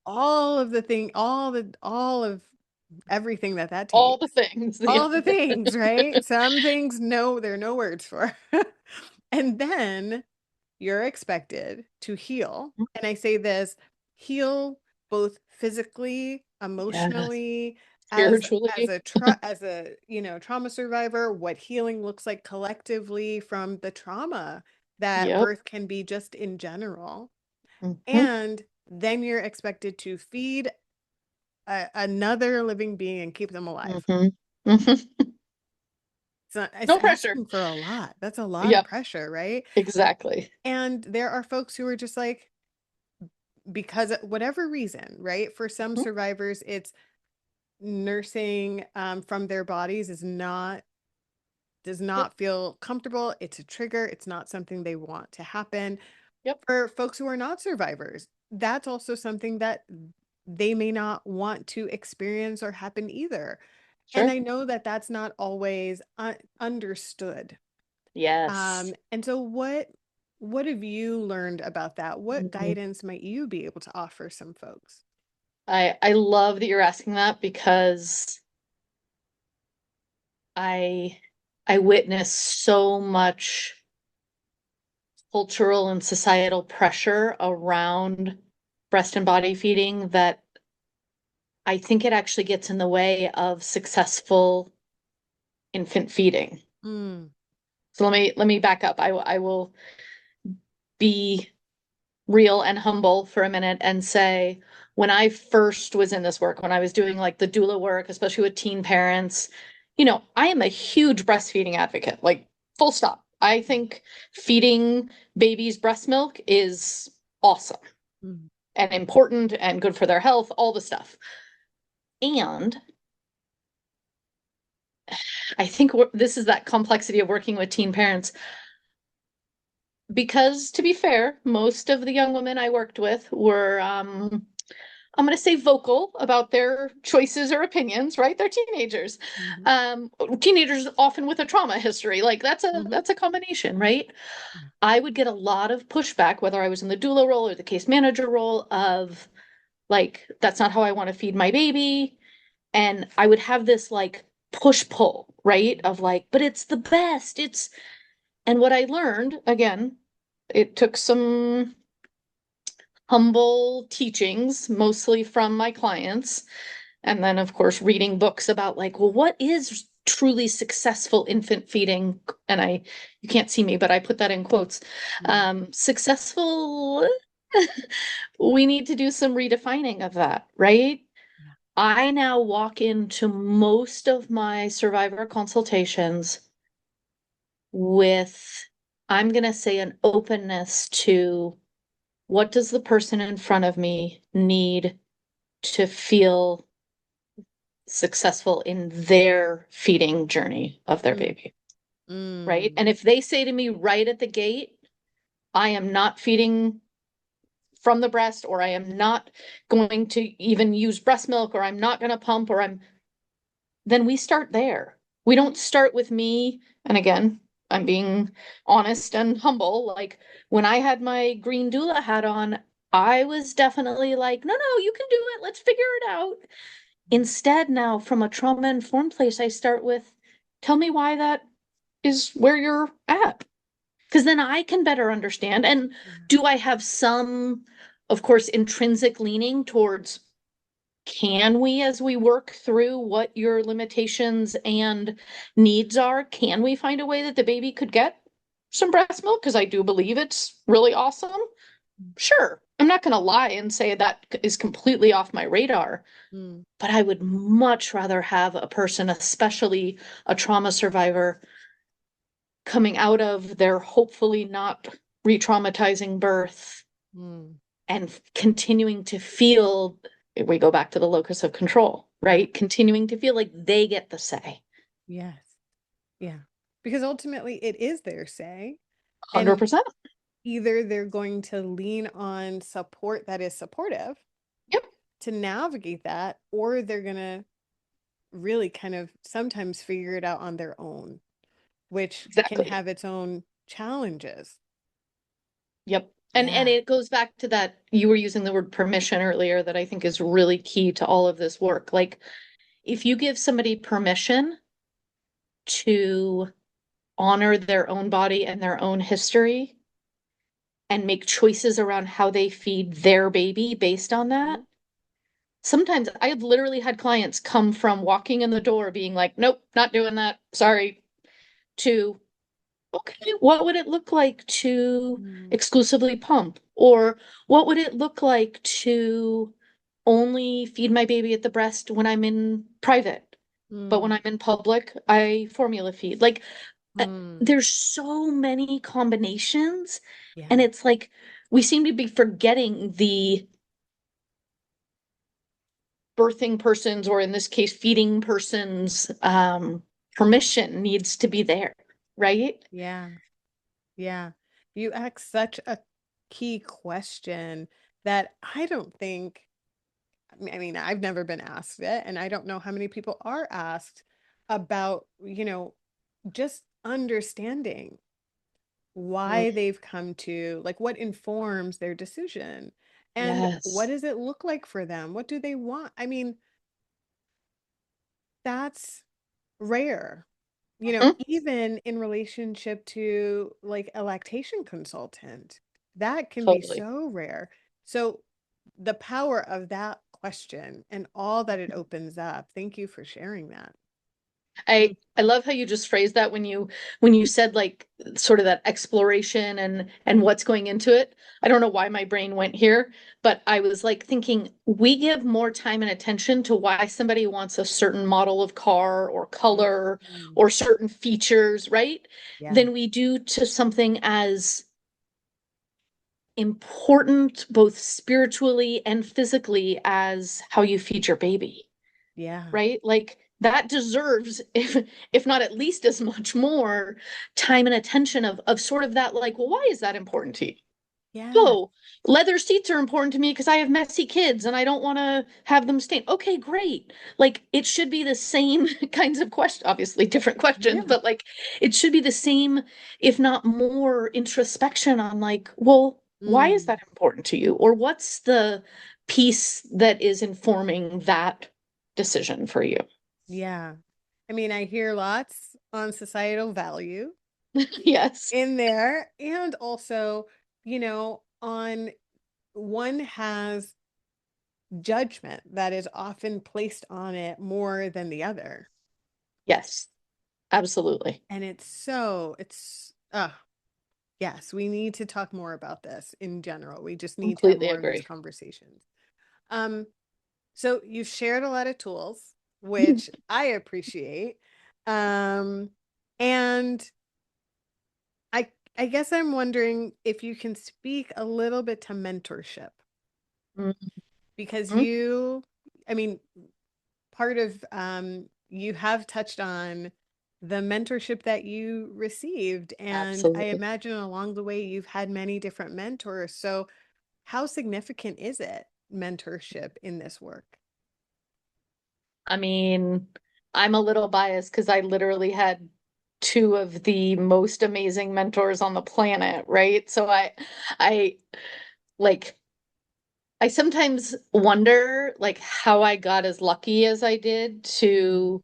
all of everything that that All the takes. things. All Yep. the things, right? Some things, no, there are no words for. And then you're expected to heal. And I say this, heal both physically, Yes. emotionally, as Spiritually. trauma survivor, what healing looks like collectively from the trauma that Yep. birth can be just in general. Hmm. And then you're expected to feed another living being and keep them alive. Hmm. Hmm. It's No pressure. asking for a lot. That's a lot of Yep. pressure, right? Exactly. And there are folks who are just like, because of whatever reason, right? For some Mhm. survivors, it's nursing from their bodies does Yep. not feel comfortable. It's a trigger. It's not something they want to happen. Yep. For folks who are not survivors, that's also something that they may not want to experience or happen either. And Sure. I know that that's not always understood. Yes. And so what have you learned about that? What Mhm. guidance might you be able to offer some folks? I love that you're asking that because I I witness so much cultural and societal pressure around breast and body feeding that I think it actually gets in the way of successful infant feeding. Mm, So let me back up. I will be real and humble for a minute and say when I first was in this work, when I was doing like the doula work, especially with teen parents, I am a huge breastfeeding advocate, like full stop. I think feeding babies breast milk is awesome mm, and important and good for their health, all the stuff. And I think this is that complexity of working with teen parents because to be fair, most of the young women I worked with were I'm going to say vocal about their choices or opinions, right? They're teenagers. mhm, Um, Teenagers often with a trauma history, like that's a mhm. that's a combination, right? Yeah. I would get a lot of pushback, whether I was in the doula role or the case manager role, of like, that's not how I want to feed my baby. And I would have this like push pull, right? Of like, but it's the best. And what I learned, again, it took some humble teachings, mostly from my clients, And then, of course, reading books about like, well, what is truly successful infant feeding? And you can't see me, but I put that in quotes. Mm. Successful, we need to do some redefining of that, right? Yeah. I now walk into most of my survivor consultations with, I'm going to say, an openness to what does the person in front of me need to feel successful in their feeding journey of their Mm. baby, right? Mm. And if they say to me right at the gate, I am not feeding from the breast, or I am not going to even use breast milk, or I'm not going to pump, then we start there. We don't start with me. And again, I'm being honest and humble. Like when I had my green doula hat on, I was definitely like, no, no, you can do it. Let's figure it out. Instead, now from a trauma informed place, I start with, tell me why that is where you're at. Because then I can better understand. And Yeah. do I have some, of course, intrinsic leaning towards, can we, as we work through what your limitations and needs are, can we find a way that the baby could get some breast milk? Because I do believe it's really awesome. Sure. I'm not going to lie and say that is completely off my radar, Mm. but I would much rather have a person, especially a trauma survivor, coming out of their hopefully not re-traumatizing birth Mm. and continuing to feel, we go back to the locus of control, Yeah. right? Continuing to feel like they get the say. Yes. Yeah. Because ultimately it is their say. And 100%. either they're going to lean on support that is supportive Yep, to navigate that, or they're going to really kind of sometimes figure it out on their own, which can exactly. have its own challenges. Yep. And Yeah. it goes back to that, you were using the word permission earlier, that I think is really key to all of this work. Like if you give somebody permission to honor their own body and their own history and make choices around how they feed their baby based on that. Mhm. Sometimes I have literally had clients come from walking in the door being like, nope, not doing that. Sorry. To, okay, what would it look like to Mm. exclusively pump? Or what would it look like to only feed my baby at the breast when I'm in private? But when Mm. I'm in public, I formula feed. Like, Mm. there's so many combinations. And Yeah. it's like we seem to be forgetting the birthing person's, or in this case, feeding person's permission needs to be there, right? Yeah. Yeah. You ask such a key question that I don't think, I mean, I've never been asked it, and I don't know how many people are asked about, just understanding Mm, why they've come to, like, what informs their decision and what yes. does it look like for them? What do they want? I mean, that's rare. Mhm. Even in relationship to like a lactation consultant, that can be Totally. so rare. So the power of that question and all that it opens up. Thank you for sharing that. Mm. I love how you just phrased that when you said like sort of that exploration and what's going into it. I don't know why my brain went here, but I was like thinking we give more time and attention to why somebody wants a certain model of car or color Mm. or certain features, right? Yeah. Than we do to something as important both spiritually and physically as how you feed your baby, Yeah. right? Like that deserves, if not at least as much more time and attention of sort of that, like, well, why is that important to you? Yeah. Oh, leather seats are important to me because I have messy kids and I don't want to have them stain. Okay, great. Like it should be the same kinds of questions, obviously different questions, Yeah. but like it should be the same, if not more introspection on like, well, why is Mm. that important to you? Or what's the piece that is informing that decision for you? Yeah. I mean, I hear lots on societal value Yes. in there, and also, on one has judgment that is often placed on it more than the other. Yes, absolutely. And yes, we need to talk more about this in general. We just need to have Completely more of these agree. conversations. Um, so you've shared a lot of tools, which I appreciate. Um, and I I guess I'm wondering if you can speak a little bit to mentorship because Mhm. I mean, part of you have touched on the mentorship that you received, and I Absolutely. imagine along the way you've had many different mentors. So how significant is it, mentorship in this work? I mean, I'm a little biased because I literally had two of the most amazing mentors on the planet, right? So I like, I sometimes wonder like how I got as lucky as I did Mm, to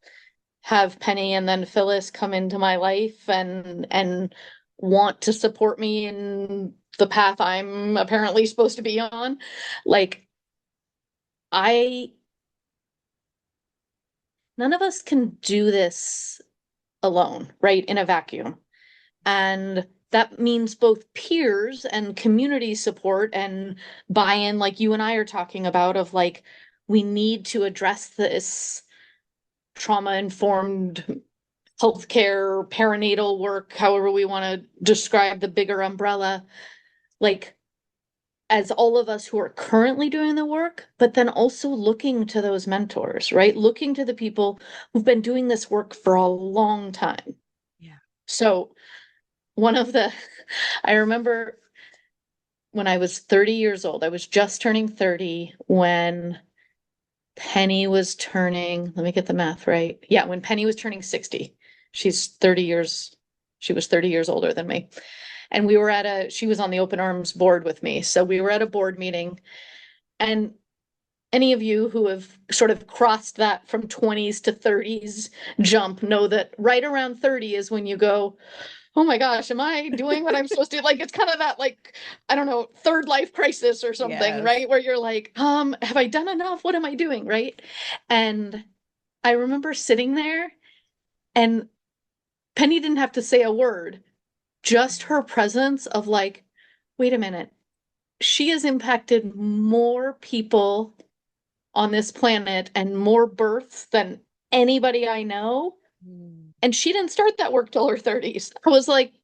have Penny and then Phyllis come into my life and want to support me in the path I'm apparently supposed to be on. Like I none of us can do this alone, right? In a vacuum. And that means both peers and community support and buy-in, like you and I are talking about, of like, we need to address this trauma-informed healthcare, perinatal work, however we want to describe the bigger umbrella, like as all of us who are currently doing the work, but then also looking to those mentors, right? Looking to the people who've been doing this work for a long time. yeah. So one of the, I remember when I was 30 years old, I was just turning 30 when Penny was turning, let me get the math right. Yeah, when Penny was turning 60. She's 30 years, she was 30 years older than me. And she was on the Open Arms board with me. So we were at a board meeting. And any of you who have sort of crossed that from 20s to 30s jump know that right around 30 is when you go, oh my gosh, am I doing what I'm supposed to? Like, it's kind of that, like, I don't know, third life crisis or something, Yes. right? Where you're like, have I done enough? What am I doing? Right. And I remember sitting there and Penny didn't have to say a word, just her presence of like, wait a minute, she has impacted more people on this planet and more births than anybody I know. Mm, And she didn't start that work till her 30s. I was like,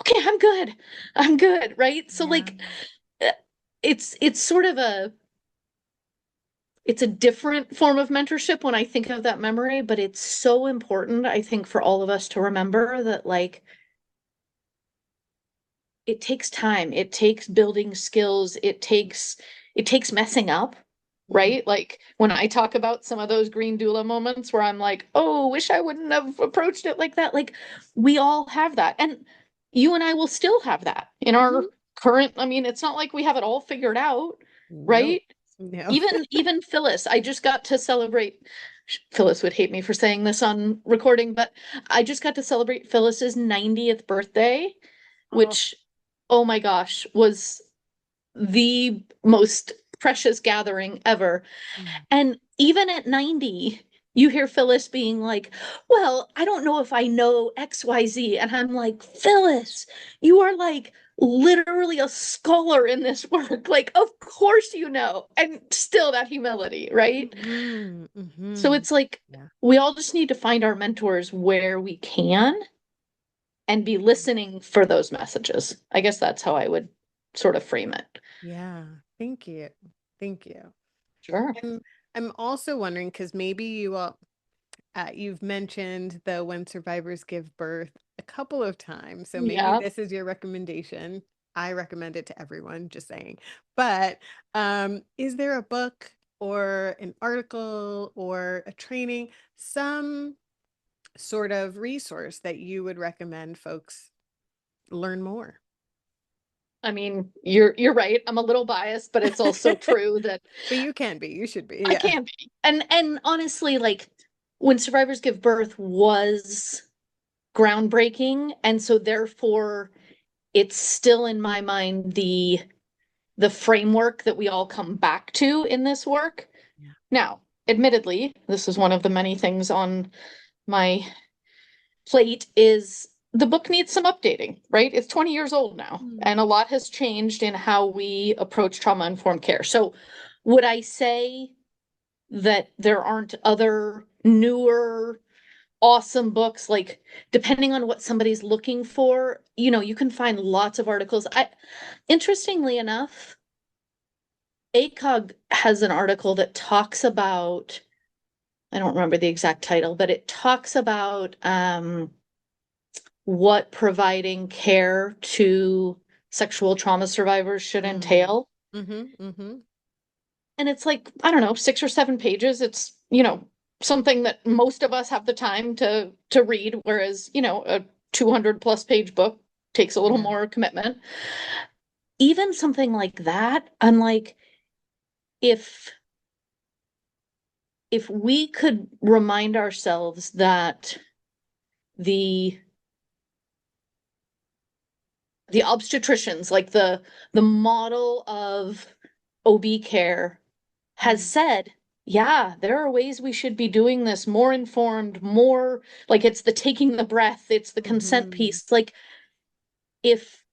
okay, I'm good. I'm good, right? So yeah. like uh, it's sort of it's a different form of mentorship when I think of that memory, but it's so important, I think, for all of us to remember that like it takes time, it takes building skills, it takes messing up, Mm, right? Like when I talk about some of those green doula moments where I'm like, oh, wish I wouldn't have approached it like that. Like we all have that. And you and I will still have that in our mhm. current, I mean, it's not like we have it all figured out, No, right? no. Even Phyllis, I just got to celebrate. Phyllis would hate me for saying this on recording, but I just got to celebrate Phyllis's 90th birthday, Oh, which, oh my gosh, was the most precious gathering ever. mm, And even at 90, you hear Phyllis being like, well, I don't know if I know XYZ. And I'm like, Phyllis, you are like literally a scholar in this work. Like, of course you know. And still that humility, right? mhm, So mhm. it's like Yeah. we all just need to find our mentors where we can and be listening for those messages. I guess that's how I would sort of frame it. Yeah. Thank you. Thank you. Sure. And I'm also wondering because maybe you've mentioned the When Survivors Give Birth a couple of times, so maybe Yeah. this is your recommendation. I recommend it to everyone, just saying. But is there a book or an article or a training, some sort of resource that you would recommend folks learn more? I mean, you're right. I'm a little biased, but it's also true that But you can be, you should be. I Yeah. can be. And honestly, like when survivors give birth was groundbreaking, and so therefore it's still in my mind the framework that we all come back to in this work. Yeah. Now, admittedly, this is one of the many things on my plate is the book needs some updating, right? It's 20 years old now, and a Mm. lot has changed in how we approach trauma-informed care. So, would I say that there aren't other newer awesome books? Like, depending on what somebody's looking for, you can find lots of articles. Interestingly enough, ACOG has an article that talks about, I don't remember the exact title, but it talks about what providing care to sexual trauma survivors should Mm. entail. Mhm, mhm. And it's like, I don't know, 6 or 7 pages. It's, something that most of us have the time to read, whereas, a 200 plus page book takes a little Yeah. more commitment. Even something like that, I'm like, if if we could remind ourselves that the the obstetricians, like the model of OB care has Mm. said, yeah, there are ways we should be doing this more informed, more like it's the taking the breath, it's the consent Mhm. piece. Like if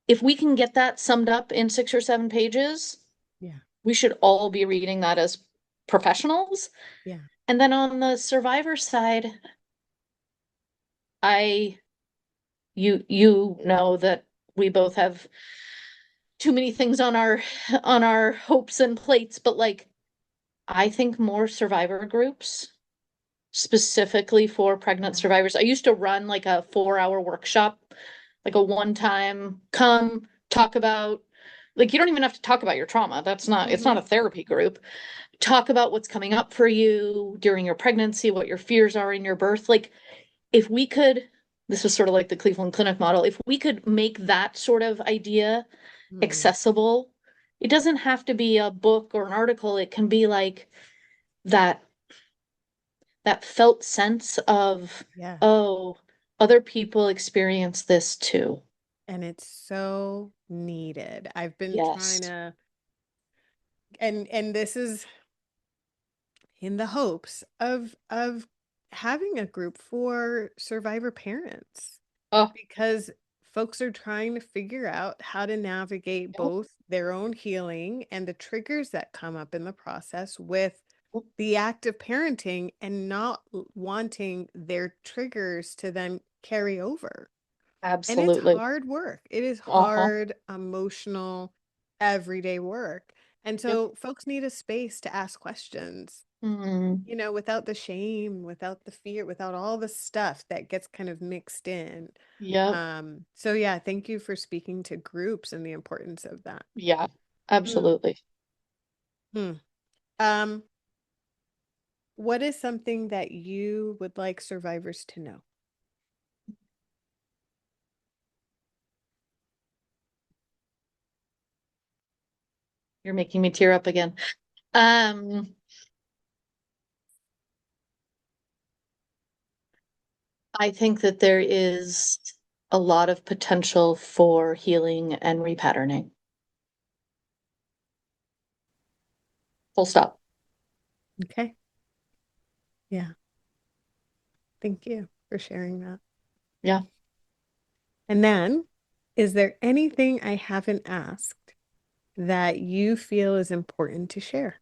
if we can get that summed up in 6 or 7 pages, Yeah. we should all be reading that as professionals. Yeah. And then on the survivor side, I you know that we both have too many things on our hopes and plates, but like I think more survivor groups specifically for pregnant Yeah. survivors. I used to run like a 4 hour workshop, like a one time come talk about, like, you don't even have to talk about your trauma. It's not Mhm. a therapy group. Talk about what's coming up for you during your pregnancy, what your fears are in your birth. Like, if we could, this was sort of like the Cleveland Clinic model, if we could make that sort of idea Mm. accessible, it doesn't have to be a book or an article. It can be like that that felt sense of, Yeah. oh, other people experience this too. And it's so needed. I've been trying Yes. to, and this is in the hopes of having a group for survivor parents, Oh, because folks are trying to figure out how to navigate yep, both their own healing and the triggers that come up in the process with the act of parenting, and not wanting their triggers to then carry over. And it's absolutely. hard work. It is Uh-huh. hard, emotional, everyday work. And Yep. so folks need a space to ask questions, Mm, without the shame, without the fear, without all the stuff that gets kind of mixed in. yep. So yeah, thank you for speaking to groups and the importance of that. Yeah, Hmm. absolutely. Hmm. Um, what is something that you would like survivors to know? You're making me tear up again. Um, I think that there is a lot of potential for healing and repatterning. Full stop. Okay. Yeah. Thank you for sharing that. Yeah. And then, is there anything I haven't asked that you feel is important to share?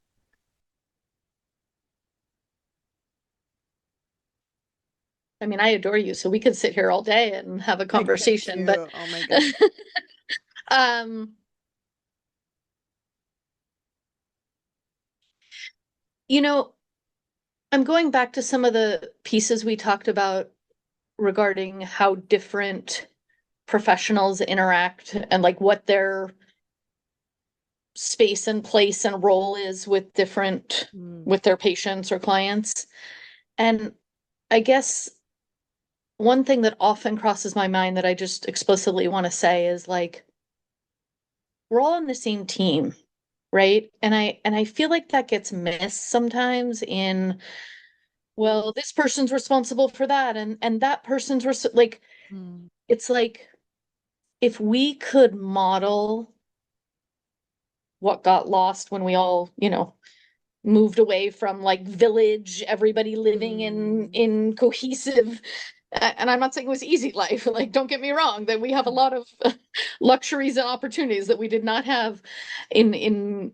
I mean, I adore you, so we could sit here all day and have a I could conversation, but too. Oh my goodness. um, you know, I'm going back to some of the pieces we talked about regarding how different professionals interact and like what their space and place and role is Mm. with their patients or clients. And I guess one thing that often crosses my mind that I just explicitly want to say is like we're all on the same team, right? And I feel like that gets missed sometimes in, well, this person's responsible for that and that person's like Mm. it's like if we could model what got lost when we all, moved away from like village, everybody living in Mm. in cohesive. And I'm not saying it was easy life. Like, don't get me wrong, that we have a Yeah. lot of luxuries and opportunities that we did not have in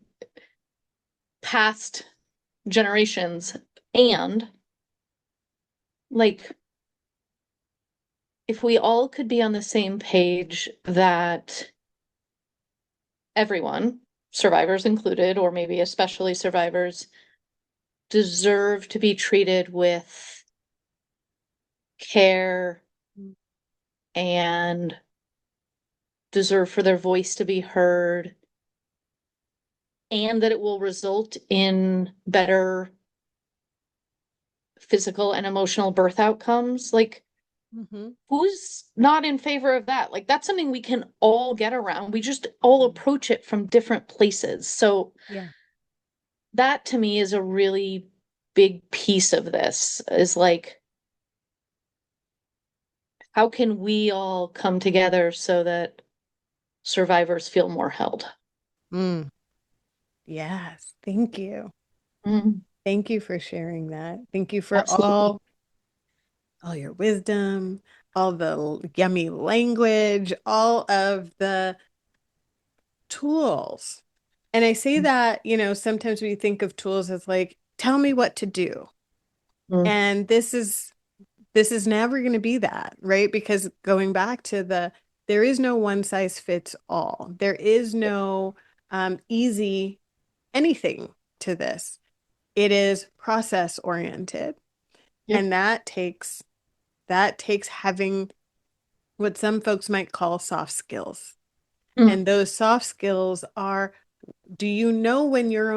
past generations. And like, if we all could be on the same page that everyone, survivors included, or maybe especially survivors, deserve to be treated with care Mm. and deserve for their voice to be heard, and that it will result in better physical and emotional birth outcomes. Like, Mhm. who's not in favor of that? Like, that's something we can all get around. We just all Mm. approach it from different places. So, Yeah. that to me is a really big piece of this, is like, how can we all come together so that survivors feel more held? Mm. Yes. Thank you. Mm, Thank you for sharing that. Thank you for absolutely. all your wisdom, all the yummy language, all of the tools. And I say that, sometimes we think of tools as like, tell me what to do. Mm, And this is never going to be that, right? Because going back to there is no one size fits all. There is no easy anything to this. It is process oriented. yep. And that takes having what some folks might call soft skills. Mm, And those soft skills are, do you know when you're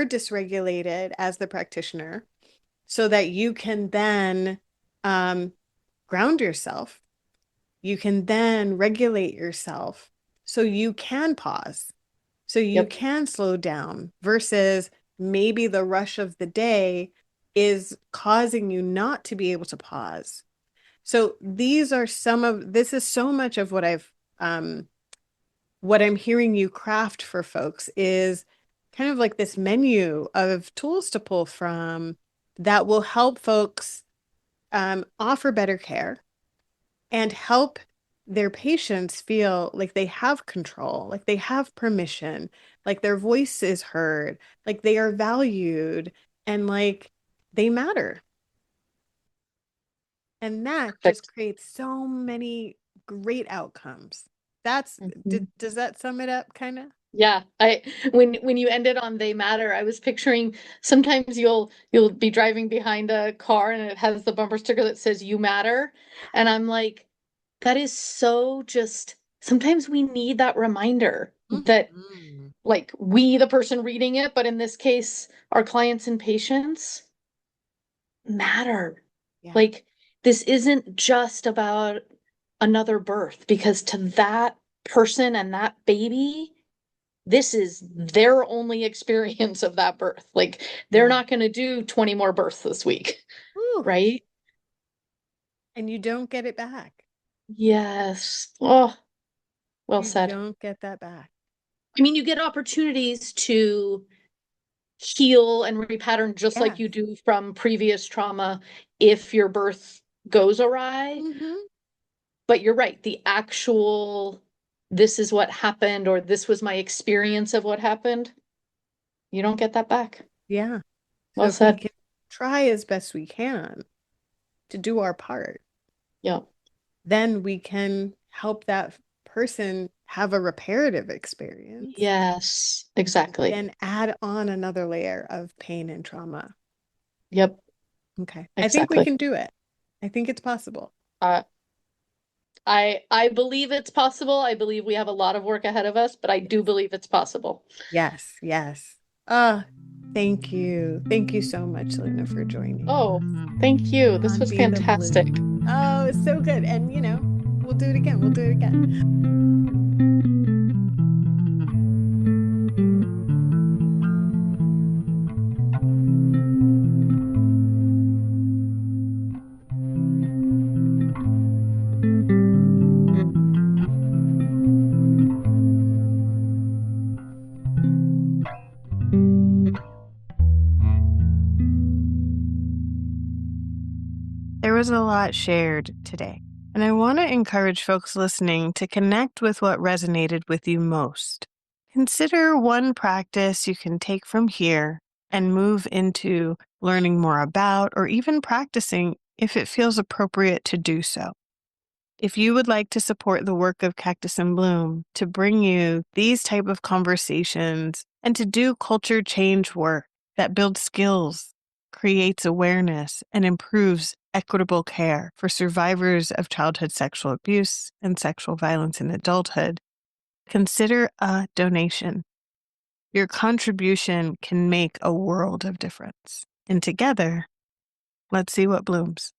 dysregulated as the practitioner so that you can then um, ground yourself. You can then regulate yourself so you can pause, so you yep. can slow down versus maybe the rush of the day is causing you not to be able to pause. So this is so much of what I'm hearing you craft for folks is kind of like this menu of tools to pull from that will help folks offer better care and help their patients feel like they have control, like they have permission, like their voice is heard, like they are valued, and like they matter. And that just Perfect. creates so many great outcomes. Does that sum it up kind of? Yeah, when you ended on they matter, I was picturing sometimes you'll be driving behind a car and it has the bumper sticker that says you matter. And I'm like, that is so just sometimes we need that reminder that Mhm. like we, the person reading it, but in this case, our clients and patients matter. Yeah. Like, this isn't just about another birth, because to that person and that baby, this is their only experience of that birth. Like, they're Yeah. not going to do 20 more births this week, Whew. right? And you don't get it back. Yes. Oh, well You said. don't get that back. I mean, you get opportunities to heal and repattern just like Yes. you do from previous trauma if your birth goes awry. Hmm. But you're right, the actual, this is what happened, or this was my experience of what happened, you don't get that back. Yeah. So Well if we said. can try as best we can to do our part, Yeah. then we can help that person have a reparative experience Yes, exactly. and add on another layer of pain and trauma. Yep, Okay. I think we exactly. can do it. I think it's possible. Uh, I believe it's possible. I believe we have a lot of work ahead of us, but I do Yes. believe it's possible. Yes. Yes. Ah, thank you. Thank you so much, Luna, for joining Oh, thank you. This on was Be the fantastic. Blue. Oh, it's so good. And, we'll do it again. We'll do it again. was a lot shared today, and I want to encourage folks listening to connect with what resonated with you most. Consider one practice you can take from here and move into learning more about or even practicing if it feels appropriate to do so. If you would like to support the work of Cactus in Bloom to bring you these type of conversations and to do culture change work that builds skills, creates awareness, and improves equitable care for survivors of childhood sexual abuse and sexual violence in adulthood, consider a donation. Your contribution can make a world of difference. And together, let's see what blooms.